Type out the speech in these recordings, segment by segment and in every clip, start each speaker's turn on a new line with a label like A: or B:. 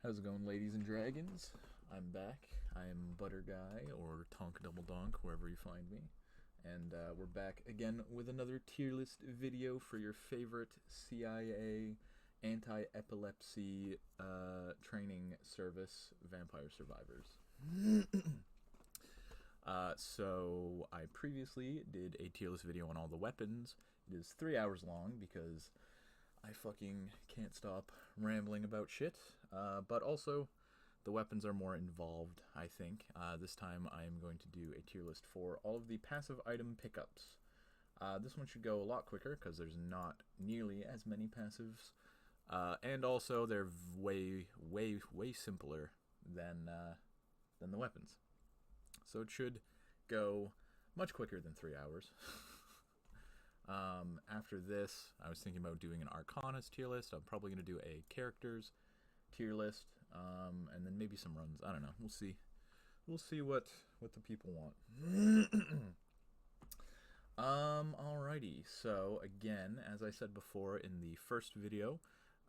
A: How's it going, ladies and dragons? I'm back. I'm Butter Guy, or tonkdumbledonk, wherever you find me. And we're back again with another tier list video for your favorite CIA anti-epilepsy training service, Vampire Survivors. So I previously did a tier list video on all the weapons. It is 3 hours long because I fucking can't stop rambling about shit. But also, the weapons are more involved, I think. This time I am going to do a tier list for all of the passive item pickups. This one should go a lot quicker because there's not nearly as many passives. And also, they're way simpler than the weapons. So it should go much quicker than 3 hours. After this, I was thinking about doing an Arcanas tier list. I'm probably going to do a characters tier list, and then maybe some runs. I don't know. We'll see. We'll see what the people want. Alrighty. So again, as I said before in the first video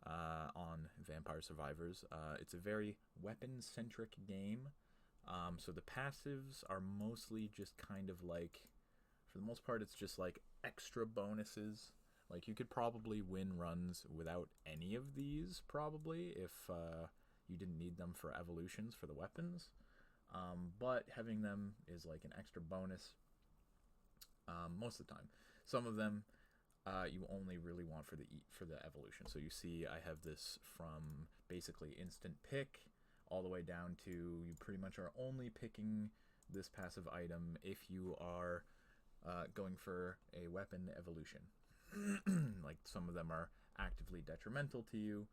A: on Vampire Survivors, it's a very weapon-centric game. So the passives are mostly just kind of like, for the most part, it's just like extra bonuses. Like, you could probably win runs without any of these, probably, if you didn't need them for evolutions for the weapons. But having them is like an extra bonus most of the time. Some of them you only really want for the evolution. So you see I have this from basically instant pick all the way down to you pretty much are only picking this passive item if you are going for a weapon evolution. Like, some of them are actively detrimental to you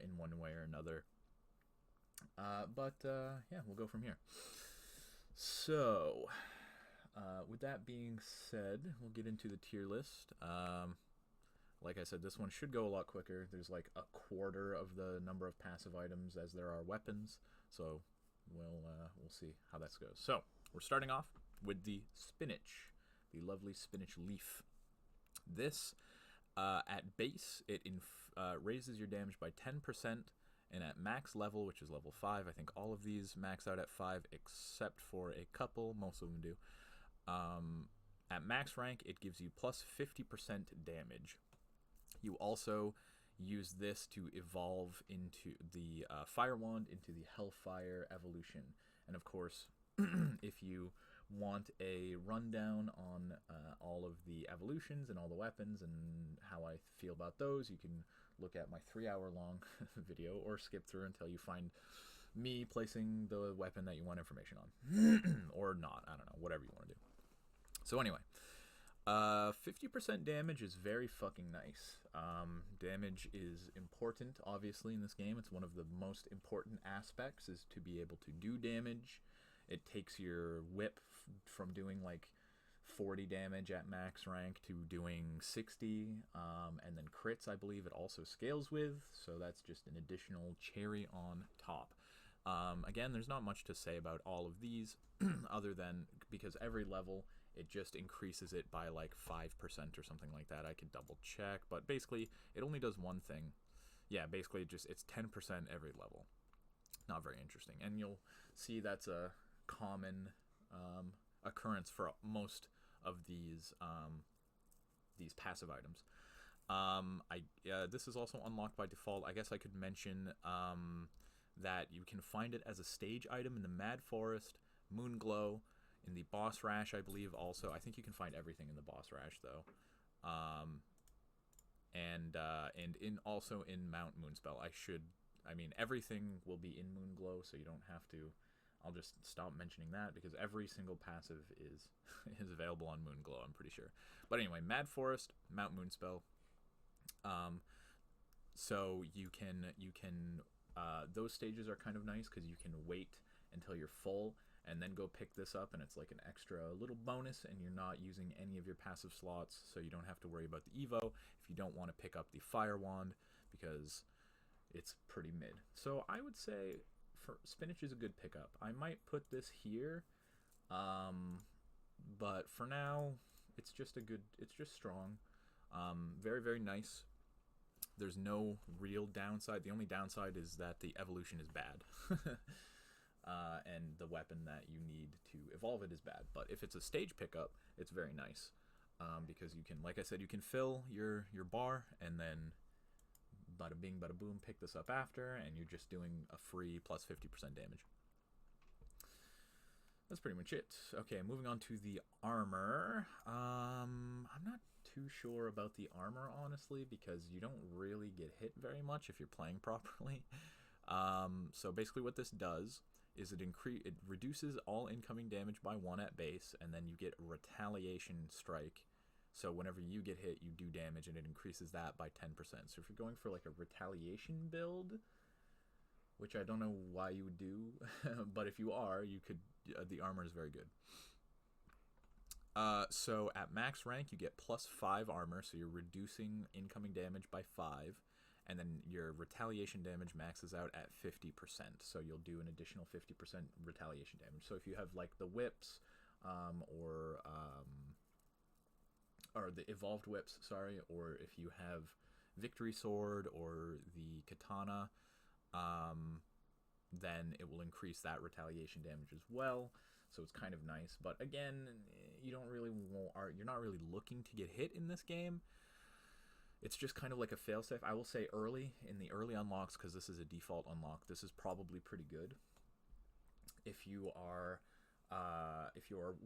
A: in one way or another. But yeah, we'll go from here. So, with that being said, we'll get into the tier list. Like I said, this one should go a lot quicker. There's like a quarter of the number of passive items as there are weapons. So we'll see how that goes. So we're starting off with the spinach, the lovely spinach leaf. This, at base, it raises your damage by 10%, and at max level, which is level 5, I think all of these max out at 5, except for a couple, most of them do. At max rank, it gives you plus 50% damage. You also use this to evolve into the Fire Wand, into the Hellfire evolution. And of course, if you want a rundown on all of the evolutions and all the weapons and how I feel about those, you can look at my 3-hour-long video or skip through until you find me placing the weapon that you want information on. Or not, I don't know, whatever you want to do. So anyway, 50% damage is very fucking nice. Damage is important, obviously, in this game. It's one of the most important aspects, is to be able to do damage. It takes your whip from doing like 40 damage at max rank to doing 60, and then crits, I believe, it also scales with, so that's just an additional cherry on top. Again, there's not much to say about all of these, other than because every level, it just increases it by like 5% or something like that. I could double check, but basically, it only does one thing. Yeah, basically, it's 10% every level. Not very interesting, and you'll see that's a common occurrence for most of these passive items. This is also unlocked by default. I guess I could mention that you can find it as a stage item in the Mad Forest, Moonglow, in the Boss Rash, I believe. Also, I think you can find everything in the Boss Rash though, and also in Mount Moonspell. I mean, everything will be in Moonglow, so you don't have to. I'll just stop mentioning that because every single passive is available on Moonglow, I'm pretty sure. But anyway, Mad Forest, Mount Moonspell. So you can those stages are kind of nice because you can wait until you're full and then go pick this up, and it's like an extra little bonus, and you're not using any of your passive slots, so you don't have to worry about the Evo if you don't want to pick up the Fire Wand because it's pretty mid. So I would say for spinach is a good pickup. I might put this here, but for now, it's just strong. Very, very nice. There's no real downside. The only downside is that the evolution is bad. And the weapon that you need to evolve it is bad. But if it's a stage pickup, it's very nice. Because you can, like I said, you can fill your bar and then bada bing, bada boom, pick this up after, and you're just doing a free plus 50% damage. That's pretty much it. Okay, moving on to the armor. I'm not too sure about the armor, honestly, because you don't really get hit very much if you're playing properly. So basically what this does is it reduces all incoming damage by 1 at base, and then you get retaliation strike. So whenever you get hit, you do damage, and it increases that by 10%. So if you're going for like a retaliation build, which I don't know why you would do, but if you are, you could. The armor is very good. So at max rank, you get +5 armor, so you're reducing incoming damage by 5, and then your retaliation damage maxes out at 50%. So you'll do an additional 50% retaliation damage. So if you have like the whips, or the evolved whips, sorry, or if you have victory sword or the katana, then it will increase that retaliation damage as well. So it's kind of nice. But again, you're not really looking to get hit in this game. It's just kind of like a failsafe. I will say in the early unlocks, because this is a default unlock, this is probably pretty good. If you are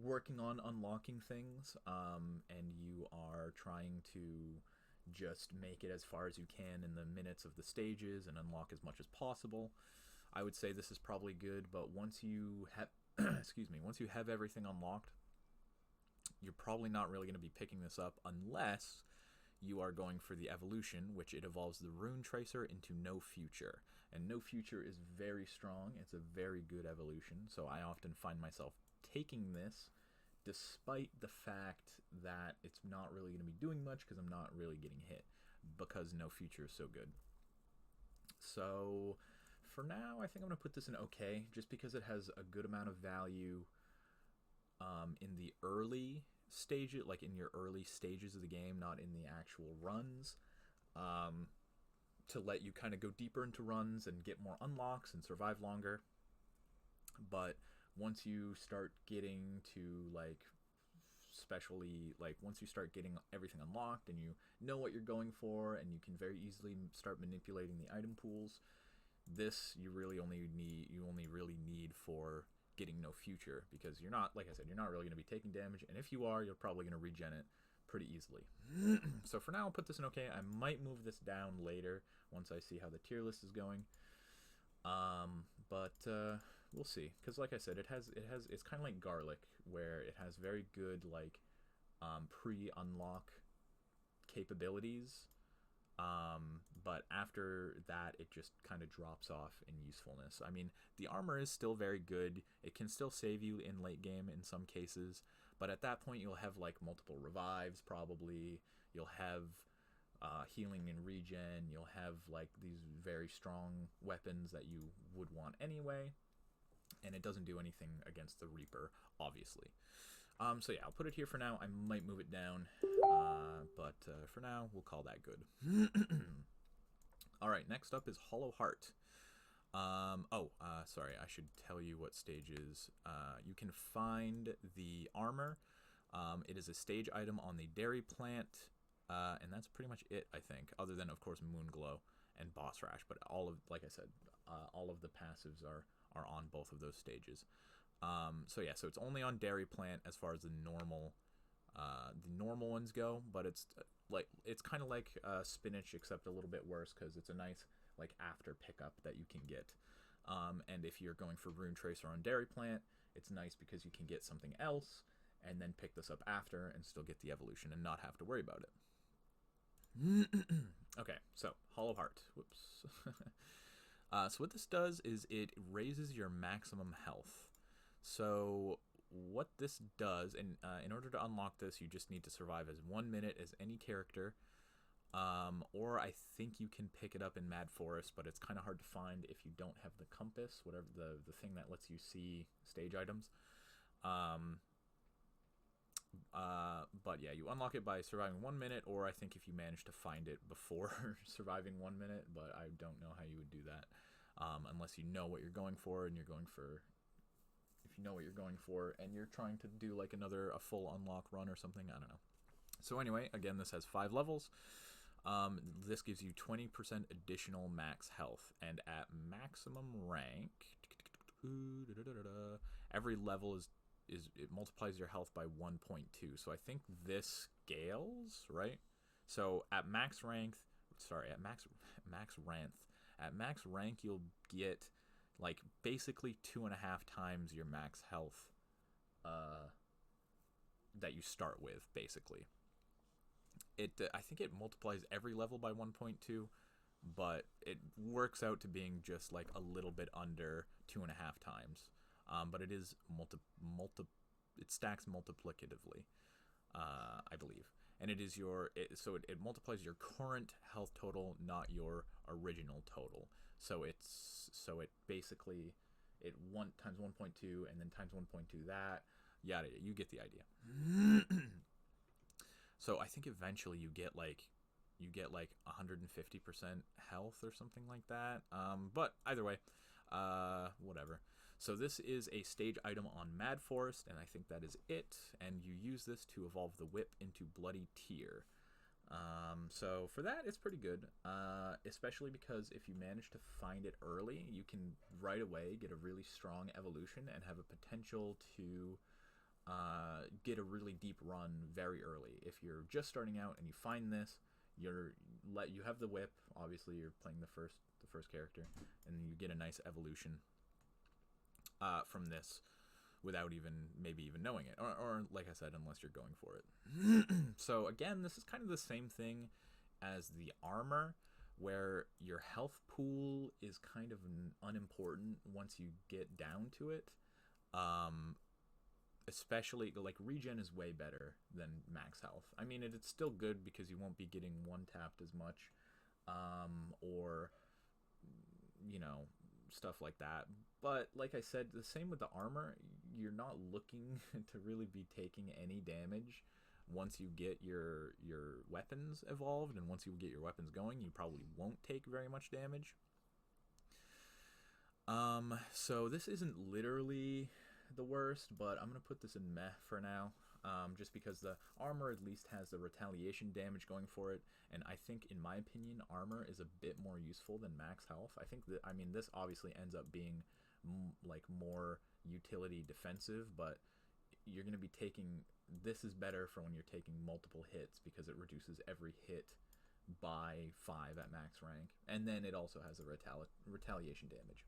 A: working on unlocking things, and you are trying to just make it as far as you can in the minutes of the stages and unlock as much as possible, I would say this is probably good. But once you have once you have everything unlocked, you're probably not really going to be picking this up unless you are going for the evolution, which it evolves the Rune Tracer into No Future. And No Future is very strong. It's a very good evolution, so I often find myself taking this despite the fact that it's not really going to be doing much because I'm not really getting hit, because No Future is so good. So for now, I think I'm going to put this in okay, just because it has a good amount of value in the early stages, like in your early stages of the game, not in the actual runs, to let you kind of go deeper into runs and get more unlocks and survive longer. But once you start getting to once you start getting everything unlocked and you know what you're going for, and you can very easily start manipulating the item pools, this you only really need for getting No Future, because you're not, like I said, you're not really going to be taking damage, and if you are, you're probably going to regen it pretty easily. So for now, I'll put this in okay. I might move this down later once I see how the tier list is going. But we'll see, because like I said, it's kind of like Garlic, where it has very good pre-unlock capabilities, but after that it just kind of drops off in usefulness. I mean, the armor is still very good. It can still save you in late game in some cases, but at that point you'll have multiple revives probably. You'll have healing and regen. You'll have these very strong weapons that you would want anyway, and it doesn't do anything against the Reaper, obviously. So yeah, I'll put it here for now. I might move it down, but for now, we'll call that good. Alright, next up is Hollow Heart. Sorry, I should tell you what stages. You can find the armor. It is a stage item on the Dairy Plant, and that's pretty much it, I think, other than, of course, Moonglow and Boss Rash, but like I said, all of the passives are on both of those stages. So yeah, so it's only on Dairy Plant as far as the normal ones go, but it's kind of like Spinach, except a little bit worse, because it's a nice after pickup that you can get. And if you're going for Rune Tracer on Dairy Plant, it's nice because you can get something else and then pick this up after and still get the evolution and not have to worry about it. Okay, so Hollow Heart. Whoops. So what this does is it raises your maximum health. So what this does, and in order to unlock this, you just need to survive as 1 minute as any character, or I think you can pick it up in Mad Forest, but it's kind of hard to find if you don't have the compass, whatever the thing that lets you see stage items. But yeah, you unlock it by surviving 1 minute, or I think if you manage to find it before surviving 1 minute, but I don't know how you would do that, unless you know what you're going for, and you're going for, if you know what you're going for, and you're trying to do like a full unlock run or something, I don't know. So anyway, again, this has 5 levels. This gives you 20% additional max health, and at maximum rank, every level is it multiplies your health by 1.2. So I think this scales, right? So at max rank, at max rank, you'll get like basically 2.5 times your max health that you start with, basically. I think it multiplies every level by 1.2, but it works out to being just like a little bit under 2.5 times. But it is it stacks multiplicatively, I believe, and it is it multiplies your current health total, not your original total. So it basically one times 1.2 and then times 1.2 that, yada, you get the idea. So I think eventually you get like 150% health or something like that. But either way, whatever. So this is a stage item on Mad Forest, and I think that is it. And you use this to evolve the whip into Bloody Tear. So for that, it's pretty good, especially because if you manage to find it early, you can right away get a really strong evolution and have a potential to get a really deep run very early. If you're just starting out and you find this, you have the whip. Obviously, you're playing the first character, and you get a nice evolution from this without maybe even knowing it, or like I said, unless you're going for it. So again, this is kind of the same thing as the armor, where your health pool is kind of unimportant once you get down to it. Especially like regen is way better than max health. I mean, it's still good because you won't be getting one tapped as much, or stuff like that. But like I said, the same with the armor. You're not looking to really be taking any damage once you get your weapons evolved, and once you get your weapons going, you probably won't take very much damage. So this isn't literally the worst, but I'm gonna put this in meh for now, just because the armor at least has the retaliation damage going for it, and I think, in my opinion, armor is a bit more useful than max health. I think that, I mean, this obviously ends up being like more utility defensive, but you're gonna be taking, this is better for when you're taking multiple hits because it reduces every hit by 5 at max rank, and then it also has a retaliation damage.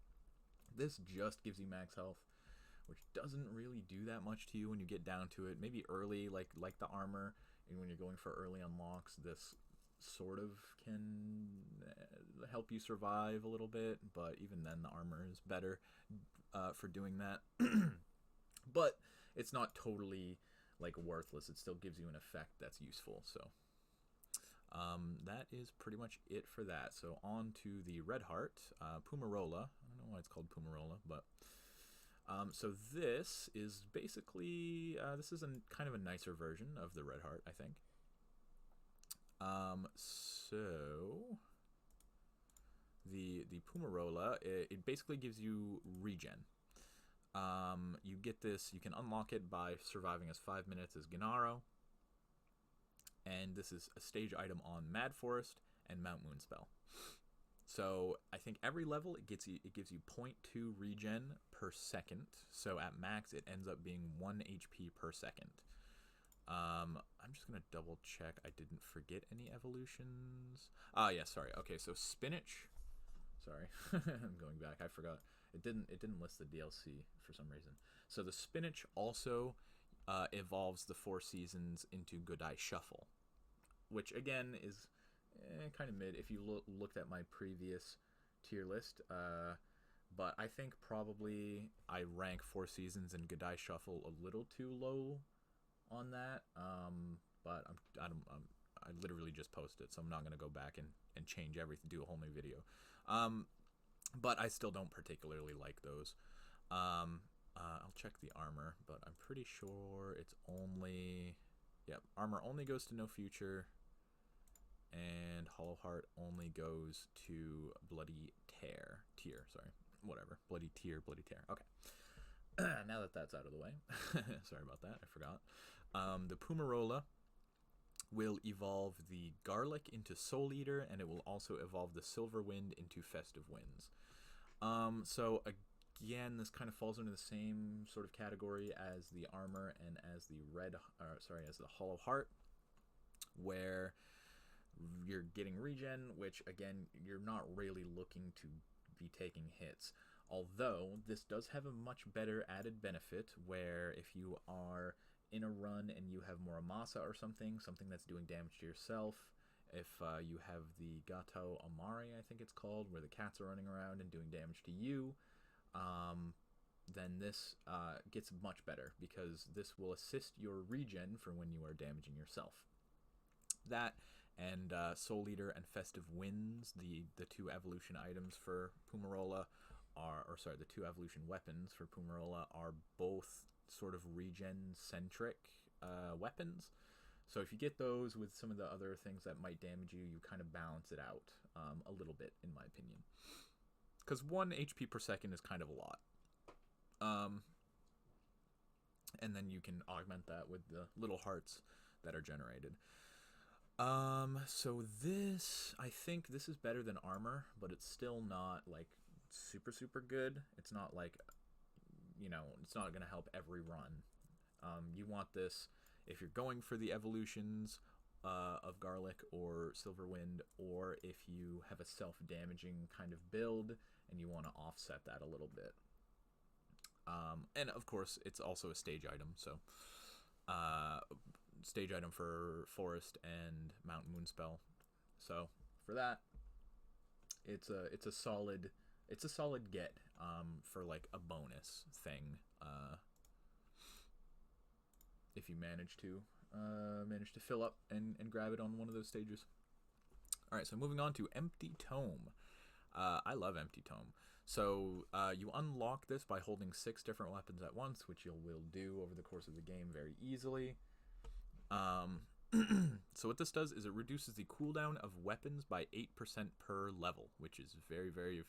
A: This just gives you max health, which doesn't really do that much to you when you get down to it. Maybe early, like the armor, and when you're going for early unlocks, this sort of can help you survive a little bit, but even then the armor is better for doing that. But it's not totally like worthless. It still gives you an effect that's useful. So that is pretty much it for that. So on to the Red Heart, Pummarola. I don't know why it's called Pummarola, but so this is basically this is kind of a nicer version of the Red Heart, I think. So the Pummarola, it basically gives you regen. You get this, you can unlock it by surviving as 5 minutes as Gennaro, and this is a stage item on Mad Forest and Mount Moonspell. So I think every level it gives you 0.2 regen per second. So at max it ends up being 1 HP per second. I'm just gonna double check I didn't forget any evolutions. Yeah, sorry. Okay, so Spinach. Sorry, I'm going back. I forgot. It didn't list the DLC for some reason. So the Spinach also evolves the 4 seasons into Good Eye Shuffle, which again is kind of mid if you looked at my previous tier list. But I think probably I rank 4 seasons and Good Eye Shuffle a little too low on that. But I literally just posted, so I'm not gonna go back and change everything, do a whole new video. But I still don't particularly like those. I'll check the armor, but I'm pretty sure it's only... Yep, armor only goes to no future, and Hollow Heart only goes to Bloody Tear, sorry. Whatever. Bloody Tear. Okay. Now that that's out of the way. Sorry about that, I forgot. The Pummarola will evolve the Garlic into Soul Eater, and it will also evolve the Silver Wind into Festive Winds. So again, this kind of falls into the same sort of category as the armor and as the as the Hollow Heart, where you're getting regen, which again, you're not really looking to be taking hits. Although this does have a much better added benefit, where if you are in a run and you have Muramasa or something that's doing damage to yourself, if you have the Gato Amari, I think it's called, where the cats are running around and doing damage to you, then this gets much better, because this will assist your regen for when you are damaging yourself. That and Soul Eater and Festive Winds, the two evolution items for Pummarola, the two evolution weapons for Pummarola are both sort of regen-centric weapons. So if you get those with some of the other things that might damage you, you kind of balance it out a little bit, in my opinion. Because 1 HP per second is kind of a lot. And then you can augment that with the little hearts that are generated. So this, I think this is better than armor, but it's still not like super good. It's not like, it's not going to help every run. You want this if you're going for the evolutions of Garlic or Silverwind, or if you have a self-damaging kind of build and you want to offset that a little bit. And of course, it's also a stage item, so stage item for Forest and Mount Moonspell. So for that, it's a solid get for like a bonus thing, if you manage to fill up and grab it on one of those stages. All right, so moving on to Empty Tome. I love Empty Tome. So you unlock this by holding 6 different weapons at once, which you will do over the course of the game very easily. So what this does is it reduces the cooldown of weapons by 8% per level, which is very nice.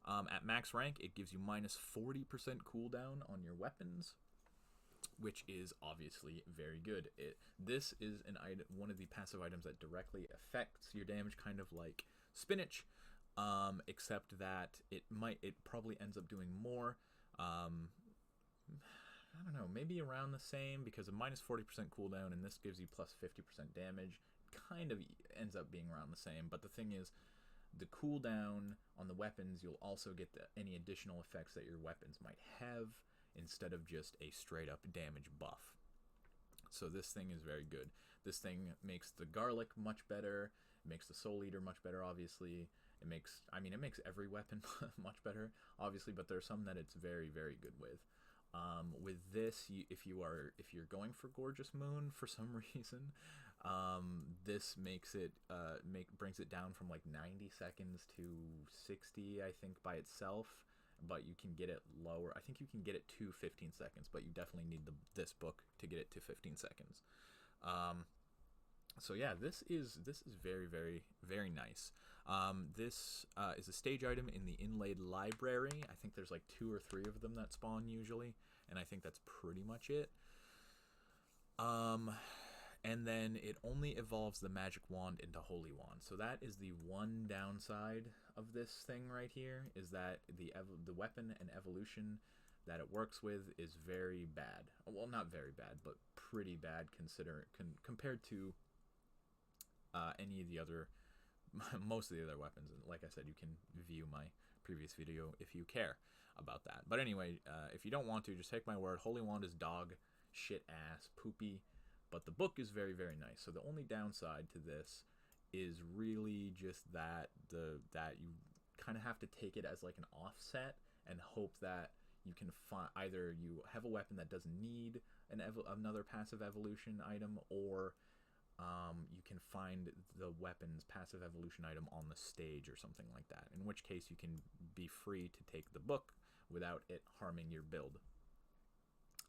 A: At max rank, it gives you minus 40% cooldown on your weapons, which is obviously very good. This is one of the passive items that directly affects your damage, kind of like Spinach, except that it probably ends up doing more. I don't know, maybe around the same, because of minus 40% cooldown, and this gives you plus 50% damage. Kind of ends up being around the same, but the thing is, the cooldown on the weapons, you'll also get any additional effects that your weapons might have, instead of just a straight up damage buff. So this thing is very good. This thing makes the Garlic much better, it makes the Soul Eater much better, obviously. It makes every weapon much better, obviously, but there's some that it's very good with. With this, if you're going for Gorgeous Moon for some reason, this makes it brings it down from like 90 seconds to 60, I think, by itself. But you can get it lower. I think you can get it to 15 seconds, but you definitely need this book to get it to 15 seconds. So yeah, this is very nice. This is a stage item in the Inlaid Library. I think there's like 2 or 3 of them that spawn usually, and I think that's pretty much it. And then it only evolves the Magic Wand into Holy Wand. So that is the one downside of this thing right here, is that the weapon and evolution that it works with is very bad. Well, not very bad, but pretty bad compared to any of the other, most of the other weapons. And like I said, you can view my previous video if you care about that. But anyway, if you don't want to, just take my word. Holy Wand is dog shit ass poopy, but the book is very nice. So the only downside to this is really just that you kind of have to take it as like an offset and hope that you can find, either you have a weapon that doesn't need another passive evolution item, or you can find the weapon's passive evolution item on the stage or something like that, in which case you can be free to take the book without it harming your build.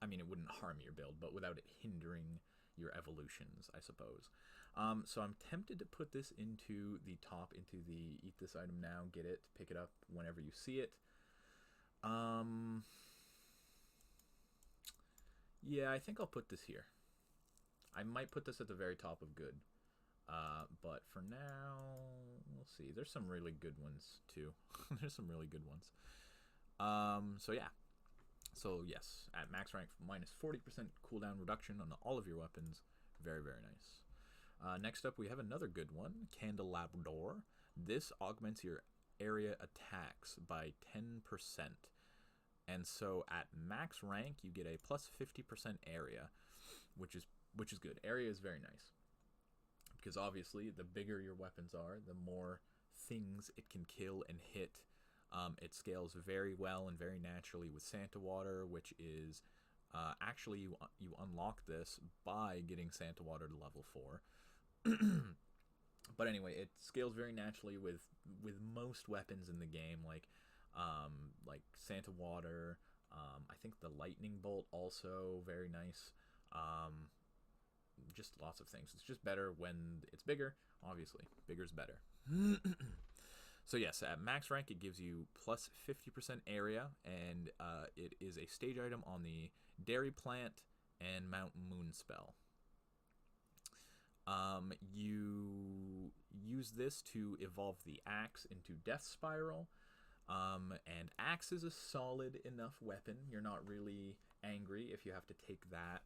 A: I mean, it wouldn't harm your build, but without it hindering your evolutions, I suppose. So I'm tempted to put this into the top, into the eat this item now, get it, pick it up whenever you see it. Yeah, I think I'll put this here. I might put this at the very top of good. But for now, we'll see. There's some really good ones, too. There's some really good ones. So yeah. So yes, at max rank, minus 40% cooldown reduction on all of your weapons. Very, very nice. Next up, we have another good one, Candlelabrador. This augments your area attacks by 10%. And so at max rank, you get a plus 50% area, which is good. Area is very nice. Because obviously, the bigger your weapons are, the more things it can kill and hit. It scales very well and very naturally with Santa Water, which is actually you unlock this by getting Santa Water to level 4. But anyway, it scales very naturally with most weapons in the game, like Santa Water. I think the Lightning Bolt also very nice. Just lots of things. It's just better when it's bigger. Obviously, bigger's better. So yes, at max rank, it gives you plus 50% area, and it is a stage item on the Dairy Plant and Mount Moon spell. You use this to evolve the Axe into Death Spiral, and Axe is a solid enough weapon. You're not really angry if you have to take that.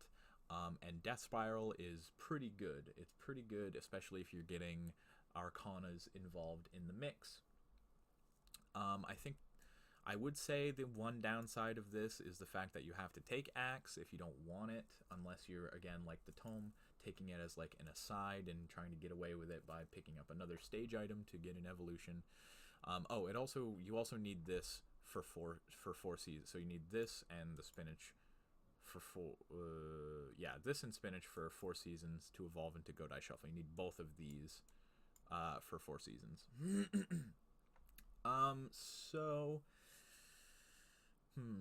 A: And Death Spiral is pretty good. It's pretty good, especially if you're getting Arcanas involved in the mix. I think I would say the one downside of this is the fact that you have to take Axe if you don't want it, unless you're, again, like the Tome, taking it as like an aside and trying to get away with it by picking up another stage item to get an evolution. You also need this for four seasons. So you need this and the Spinach for this and Spinach for 4 seasons to evolve into Godai Shuffle. You need both of these for 4 seasons.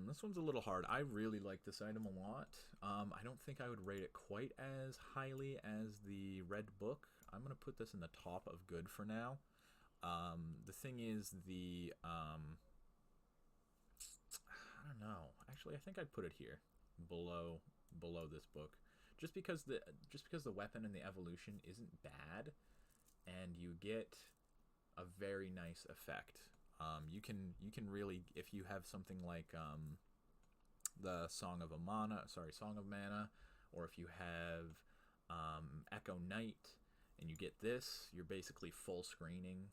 A: This one's a little hard. I really like this item a lot. I don't think I would rate it quite as highly as the Red Book. I'm going to put this in the top of good for now. The thing is, I don't know. Actually, I think I'd put it here, below this book, just because the weapon and the evolution isn't bad, and you get a very nice effect. You can really, if you have something like the Song of Mana, or if you have Echo Knight and you get this, you're basically full screening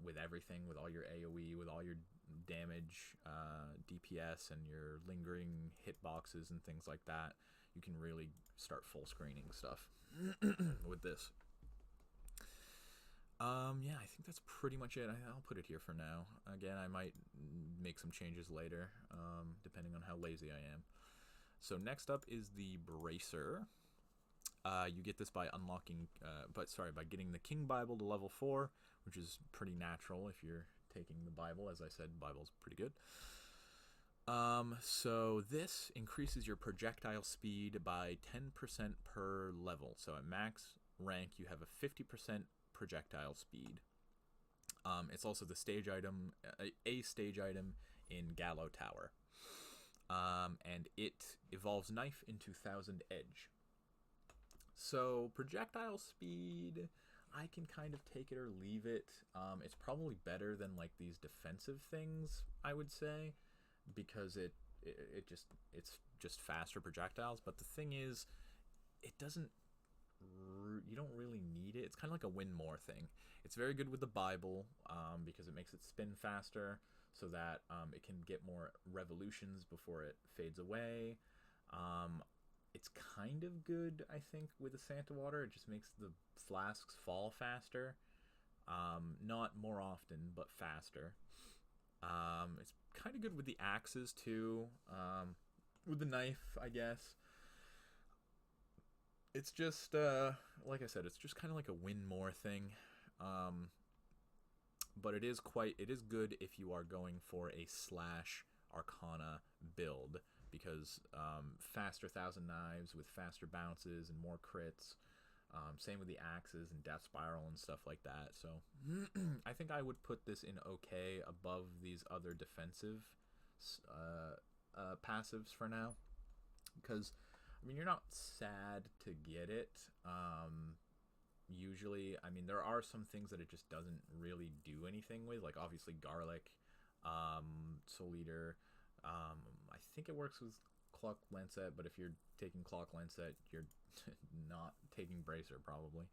A: with everything, with all your AoE, with all your damage, DPS, and your lingering hitboxes and things like that. You can really start full screening stuff with this. Yeah, I think that's pretty much it. I'll put it here for now. Again, I might make some changes later, depending on how lazy I am. So next up is the Bracer. You get this by by getting the King Bible to level 4, which is pretty natural if you're taking the Bible. As I said, Bible's pretty good. So this increases your projectile speed by 10% per level. So at max rank, you have a 50% projectile speed. It's also the stage item, a stage item in Gallo Tower. And it evolves Knife into Thousand Edge. So projectile speed, I can kind of take it or leave it. It's probably better than like these defensive things, I would say, because it's just faster projectiles. But the thing is, you don't really need it. It's kind of like a win more thing. It's very good with the Bible because it makes it spin faster, so that it can get more revolutions before it fades away. It's kind of good, I think, with the Santa Water. It just makes the flasks fall faster. Not more often, but faster. It's kind of good with the axes, too. With the knife, I guess. It's just, like I said, it's just kind of like a win more thing. But it is good if you are going for a slash Arcana build, because faster 1,000 Knives with faster bounces and more crits. Same with the axes and Death Spiral and stuff like that. So I think I would put this in okay above these other defensive passives for now, because I mean, you're not sad to get it. Usually, I mean, there are some things that it just doesn't really do anything with, like obviously Garlic, Soul Eater. I think it works with Clock Lancet, but if you're taking Clock Lancet, you're not taking Bracer probably.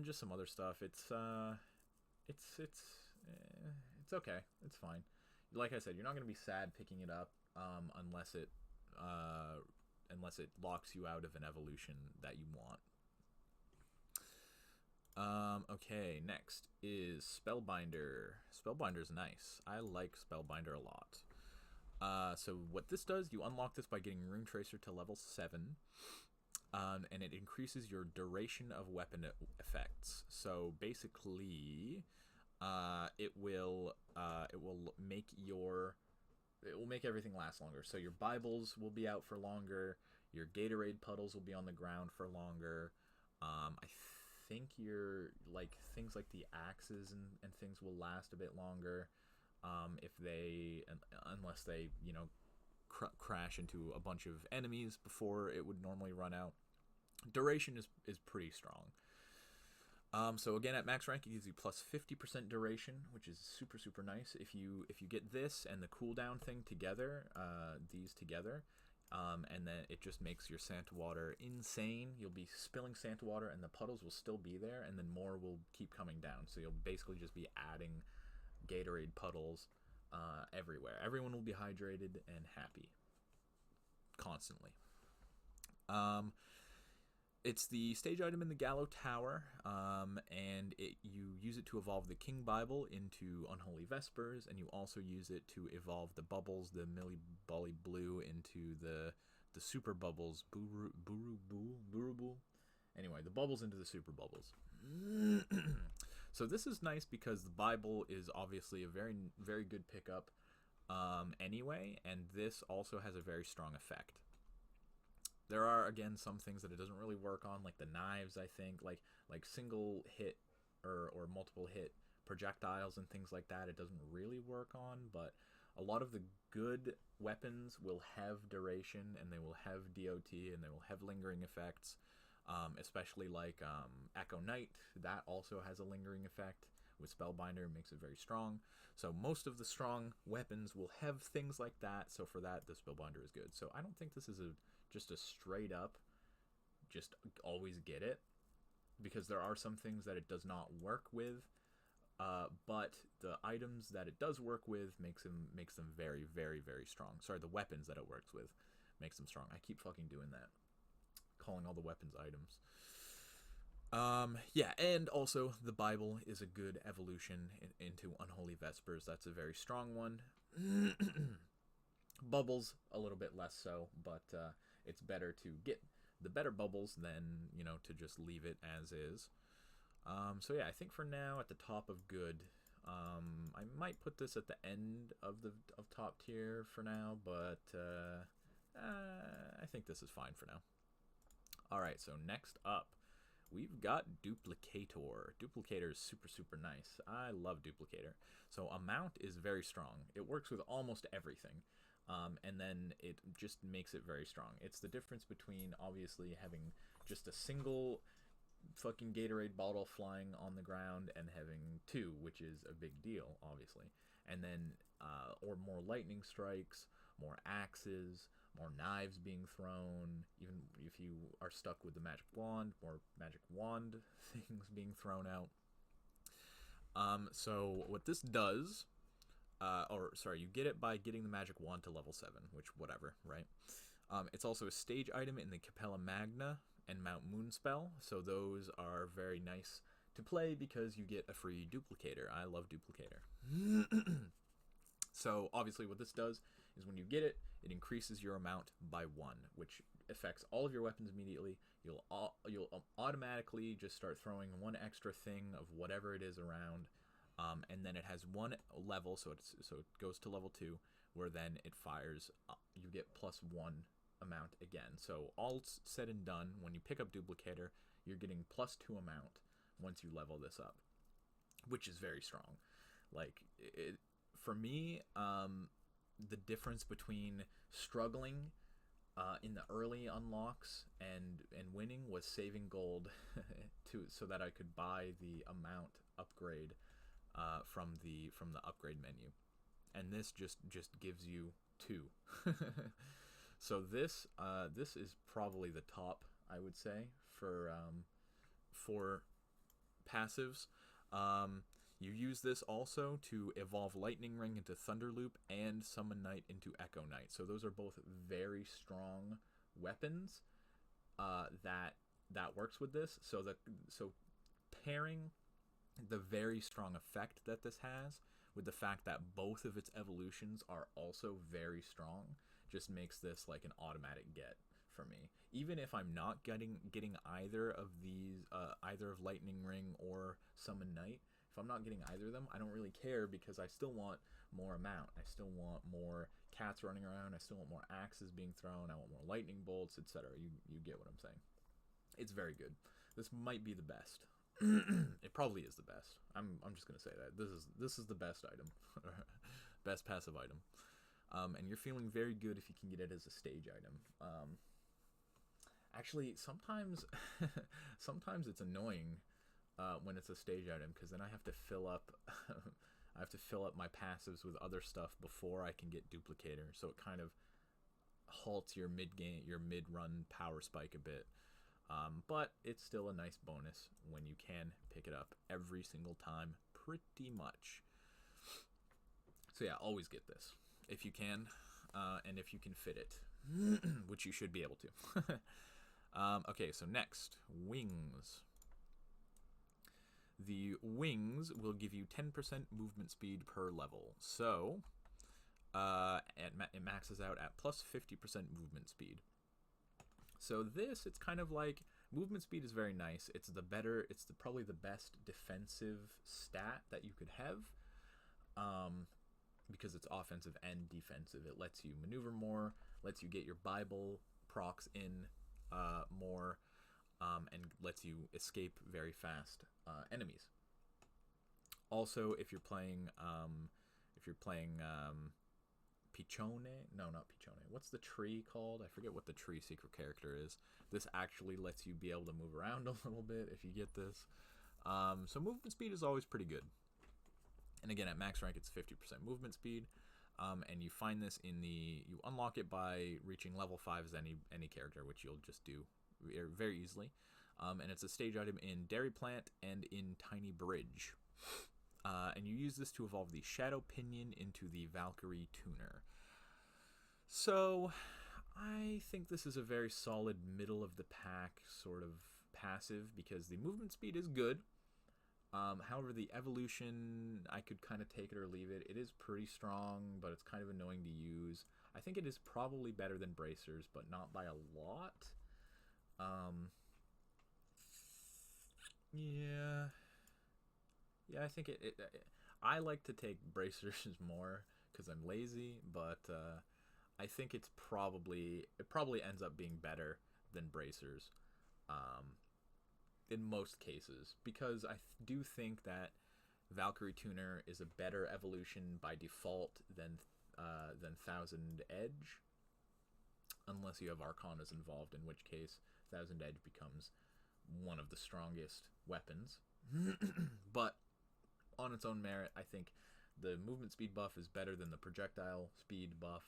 A: Just some other stuff. It's okay. It's fine. Like I said, you're not gonna be sad picking it up, unless it locks you out of an evolution that you want. Okay, next is Spellbinder. Spellbinder's nice. I like Spellbinder a lot. So what this does, you unlock this by getting Rune Tracer to level 7. And it increases your duration of weapon effects. So basically, it will make everything last longer. So your Bibles will be out for longer. Your Gatorade puddles will be on the ground for longer. I think your things like the axes and things will last a bit longer. Unless they crash into a bunch of enemies before it would normally run out. Duration is pretty strong. So again, at max rank, it gives you plus 50% duration, which is super, super nice. If you get this and the cooldown thing together, these together, and then it just makes your Santa Water insane. You'll be spilling Santa Water, and the puddles will still be there, and then more will keep coming down. So you'll basically just be adding Gatorade puddles everywhere. Everyone will be hydrated and happy constantly. It's the stage item in the Gallow Tower, and you use it to evolve the King Bible into Unholy Vespers, and you also use it to evolve the Bubbles, the Millie Bolly Blue, into the Super Bubbles, Buru. Anyway, the Bubbles into the Super Bubbles. So this is nice because the Bible is obviously a very, very good pickup anyway, and this also has a very strong effect. There are, again, some things that it doesn't really work on, like the knives, I think, like single hit or multiple hit projectiles and things like that, it doesn't really work on, but a lot of the good weapons will have duration, and they will have DOT, and they will have lingering effects, especially like Echo Knight. That also has a lingering effect with Spellbinder, makes it very strong. So most of the strong weapons will have things like that, so for that, the Spellbinder is good. So I don't think this is just a straight up just always get it, because there are some things that it does not work with, but the items that it does work with makes them very, very, very strong. Sorry, the weapons that it works with makes them strong. I keep fucking doing that, calling all the weapons items. Yeah, and also the Bible is a good evolution into Unholy Vespers. That's a very strong one. Bubbles a little bit less so, but it's better to get the better bubbles than to just leave it as is. So yeah, I think for now at the top of good. I might put this at the end of top tier for now, but I think this is fine for now. All right, so next up, we've got Duplicator. Duplicator is super, super nice. I love Duplicator. So amount is very strong. It works with almost everything. And then it just makes it very strong. It's the difference between obviously having just a single fucking Gatorade bottle flying on the ground and having two, which is a big deal, obviously. And then, or more lightning strikes, more axes, more knives being thrown. Even if you are stuck with the magic wand, more magic wand things being thrown out. So what this does, you get it by getting the magic wand to level 7, which whatever, right? It's also a stage item in the Capella Magna and Mount Moonspell, so those are very nice to play because you get a free Duplicator. I love Duplicator. So obviously what this does is when you get it, it increases your amount by 1, which affects all of your weapons immediately. You'll automatically just start throwing one extra thing of whatever it is around, and then it has one level, so it goes to level 2, where then it fires, you get +1 amount again. So all said and done, when you pick up Duplicator, you're getting +2 amount once you level this up, which is very strong. Like, for me, the difference between struggling in the early unlocks and winning was saving gold so that I could buy the amount upgrade from the upgrade menu, and this just gives you 2. So this is probably the top, I would say, for passives. You use this also to evolve Lightning Ring into Thunderloop and Summon Knight into Echo Knight. So those are both very strong weapons that works with this. So pairing the very strong effect that this has with the fact that both of its evolutions are also very strong just makes this like an automatic get for me. Even if I'm not getting either of these, either of Lightning Ring or Summon Knight, if I'm not getting either of them, I don't really care, because I still want more amount. I still want more cats running around. I still want more axes being thrown. I want more lightning bolts, etc. You get what I'm saying. It's very good. This might be the best. It probably is the best. I'm just gonna say that this is the best item, best passive item. And you're feeling very good if you can get it as a stage item. Actually, sometimes it's annoying when it's a stage item, because then I have to fill up my passives with other stuff before I can get Duplicator. So it kind of halts your mid-run power spike a bit. But it's still a nice bonus when you can pick it up every single time, pretty much. So yeah, always get this if you can, and if you can fit it, which you should be able to. Okay, so next, wings. The wings will give you 10% movement speed per level. So it maxes out at plus 50% movement speed. So it's kind of like, movement speed is very nice. It's probably the best defensive stat that you could have, because it's offensive and defensive. It lets you maneuver more, lets you get your Bible procs in more, and lets you escape very fast enemies. Also, if you're playing Pichone, no, not Pichone. What's the tree called? I forget what the tree secret character is. This actually lets you be able to move around a little bit if you get this. So movement speed is always pretty good. And again, at max rank, it's 50% movement speed. And you find this you unlock it by reaching level 5 as any character, which you'll just do very easily. And it's a stage item in Dairy Plant and in Tiny Bridge. And you use this to evolve the Shadow Pinion into the Valkyrie Tuner. So I think this is a very solid middle of the pack sort of passive, because the movement speed is good. However, the evolution, I could kind of take it or leave it. It is pretty strong, but it's kind of annoying to use. I think it is probably better than Bracers, but not by a lot. Yeah, I think I like to take Bracers more because I'm lazy, but I think it probably ends up being better than Bracers. In most cases, because I do think that Valkyrie Tuner is a better evolution by default than Thousand Edge, unless you have Arcanas involved, in which case Thousand Edge becomes one of the strongest weapons. But on its own merit, I think the movement speed buff is better than the projectile speed buff,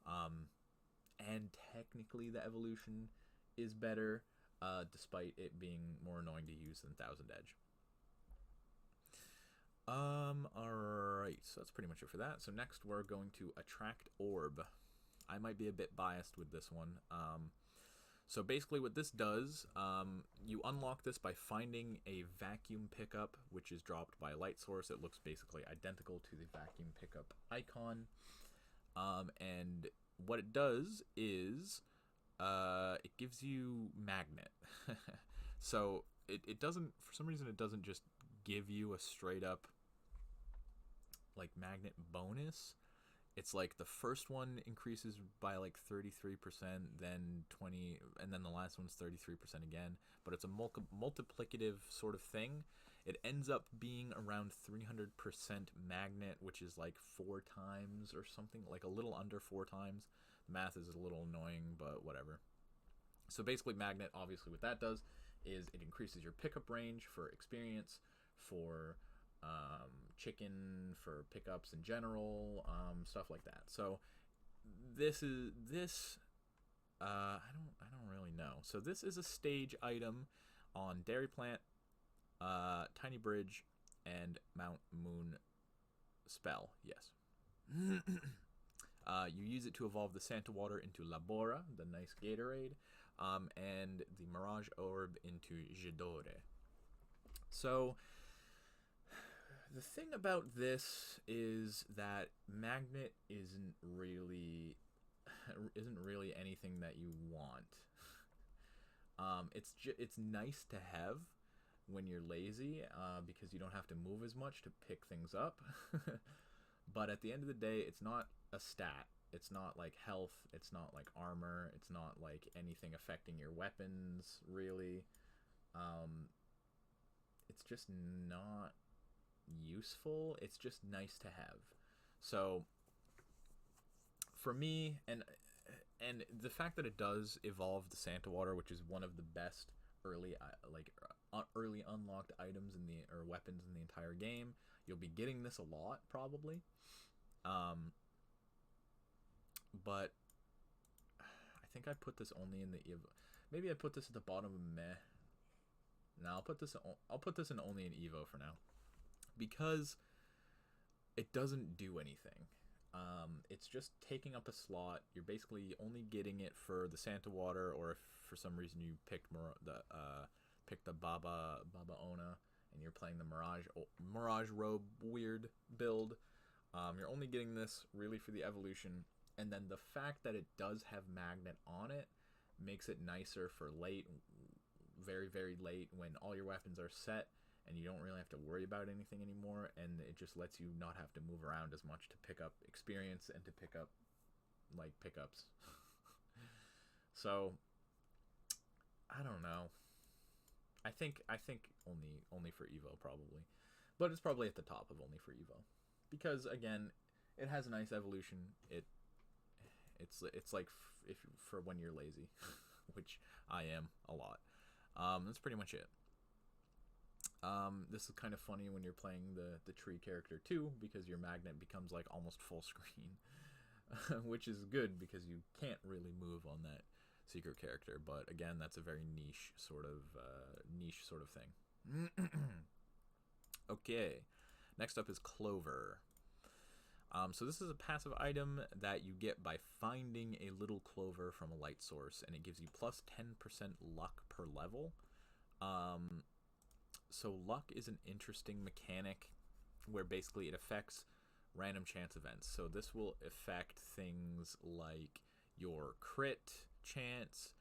A: and technically the evolution is better, despite it being more annoying to use than Thousand Edge. Alright, so that's pretty much it for that. So next we're going to Attract Orb. I might be a bit biased with this one. So basically what this does, you unlock this by finding a vacuum pickup, which is dropped by a light source. It looks basically identical to the vacuum pickup icon. And what it does is it gives you magnet. So it doesn't, for some reason, it doesn't just give you a straight up like magnet bonus. it's like the first one increases by like 33%, then 20, and then the last one's 33% again. But it's a multiplicative sort of thing. It ends up being around 300% magnet, which is like 4 times or something, like a little under 4 times. The math is a little annoying, but whatever. So basically, magnet, obviously, what that does is it increases your pickup range for experience, for chicken, for pickups in general, stuff like that. So this I don't really know. So this is a stage item on Dairy Plant, Tiny Bridge, and Mount Moon Spell. Yes. You use it to evolve the Santa Water into Labora, the nice Gatorade, and the Mirage Orb into Jidore. So the thing about this is that magnet isn't really anything that you want. It's nice to have when you're lazy, because you don't have to move as much to pick things up. But at the end of the day, it's not a stat. It's not like health. It's not like armor. It's not like anything affecting your weapons, really. It's just not useful. It's just nice to have. So for me, and the fact that it does evolve the Santa Water, which is one of the best early unlocked items or weapons in the entire game, you'll be getting this a lot probably. But I think I put this only in the Evo. Maybe I put this at the bottom of Meh. No, I'll put this in only in Evo for now, because it doesn't do anything. It's just taking up a slot. You're basically only getting it for the Santa Water, or if for some reason you picked the Baba Ona and you're playing the Mirage Robe weird build. You're only getting this really for the evolution, and then the fact that it does have magnet on it makes it nicer for late, very, very late, when all your weapons are set and you don't really have to worry about anything anymore, and it just lets you not have to move around as much to pick up experience and to pick up like pickups. So I don't know. I think only for Evo probably, but it's probably at the top of only for Evo, because again, it has a nice evolution. It's like for when you're lazy, which I am a lot. That's pretty much it. This is kind of funny when you're playing the tree character too, because your magnet becomes like almost full screen, which is good because you can't really move on that secret character. But again, that's a very niche sort of thing. Okay, next up is Clover. So this is a passive item that you get by finding a little clover from a light source, and it gives you plus 10% luck per level. So luck is an interesting mechanic where basically it affects random chance events. So this will affect things like your crit chance.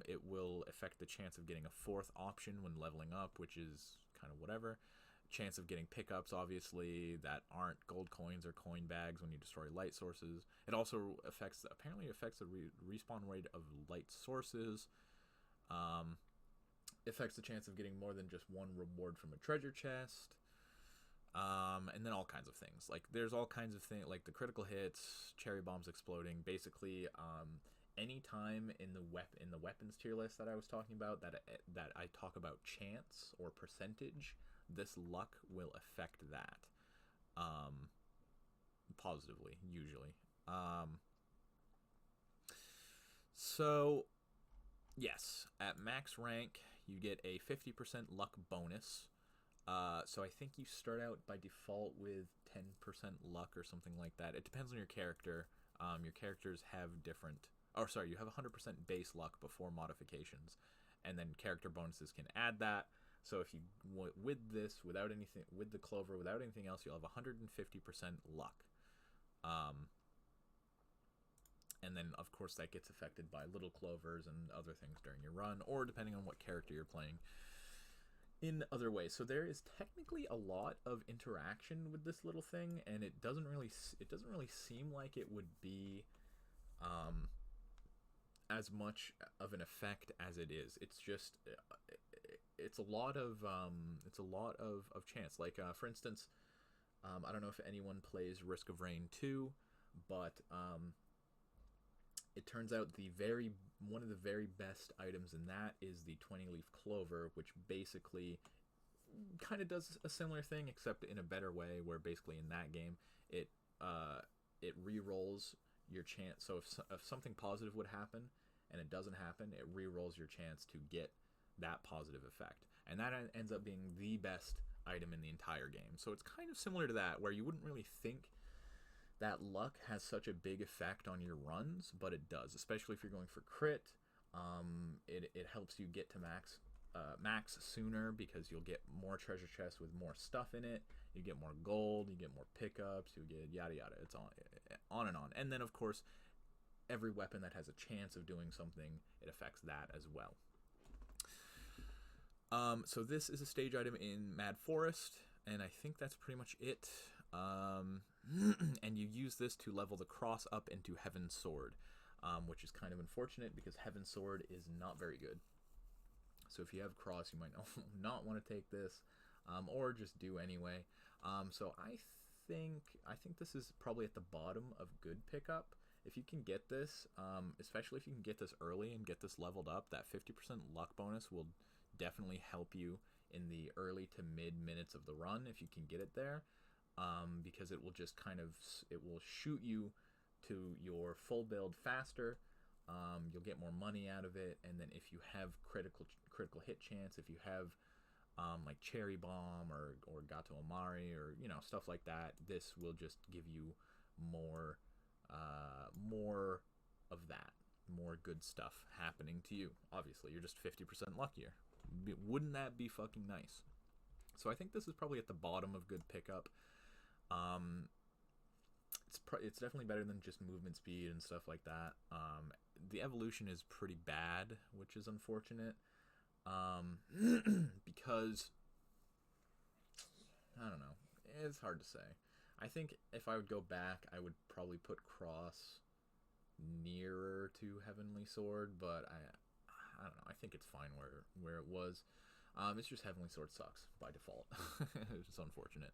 A: It will affect the chance of getting a 4th option when leveling up, which is kind of whatever. Chance of getting pickups, obviously, that aren't gold coins or coin bags when you destroy light sources. It also apparently affects the respawn rate of light sources. Affects the chance of getting more than just one reward from a treasure chest. And then all kinds of things. Like, there's all kinds of things, like the critical hits, cherry bombs exploding. Basically, any time in the weapons tier list that I was talking about that I talk about chance or percentage, this luck will affect that positively, usually. So yes, at max rank you get a 50% luck bonus. So I think you start out by default with 10% luck or something like that. It depends on your character. Your characters have different, you have 100% base luck before modifications, and then character bonuses can add that. So if you, with the Clover, without anything else, you'll have 150% luck. And then, of course, that gets affected by little clovers and other things during your run, or depending on what character you're playing, in other ways. So there is technically a lot of interaction with this little thing, and it doesn't really seem like it would be as much of an effect as it is. It's just it's a lot of chance. Like for instance, I don't know if anyone plays Risk of Rain 2, but it turns out one of the very best items in that is the 20-leaf clover, which basically kind of does a similar thing, except in a better way, where basically in that game it re-rolls your chance. So if something positive would happen and it doesn't happen, it re-rolls your chance to get that positive effect, and that ends up being the best item in the entire game. So it's kind of similar to that, where you wouldn't really think that luck has such a big effect on your runs, but it does, especially if you're going for crit. It helps you get to max sooner, because you'll get more treasure chests with more stuff in it. You get more gold, you get more pickups, you get yada yada. It's on and on. And then of course, every weapon that has a chance of doing something, it affects that as well. So this is a stage item in Mad Forest, and I think that's pretty much it. And you use this to level the cross up into Heaven's Sword, which is kind of unfortunate because Heaven's Sword is not very good. So if you have cross, you might not want to take this, or just do anyway. So I think this is probably at the bottom of good pickup. If you can get this, especially if you can get this early and get this leveled up, that 50% luck bonus will definitely help you in the early to mid minutes of the run if you can get it there, because it will just it will shoot you to your full build faster. You'll get more money out of it, and then if you have critical hit chance, if you have like Cherry Bomb or Gato Amari or stuff like that, this will just give you more of that, more good stuff happening to you. Obviously, you're just 50% luckier. Wouldn't that be fucking nice? So I think this is probably at the bottom of good pickup. It's definitely better than just movement speed and stuff like that. The evolution is pretty bad, which is unfortunate, because I don't know. It's hard to say. I think if I would go back, I would probably put cross nearer to Heavenly Sword, but I don't know. I think it's fine where it was. It's just Heavenly Sword sucks by default. It's just unfortunate.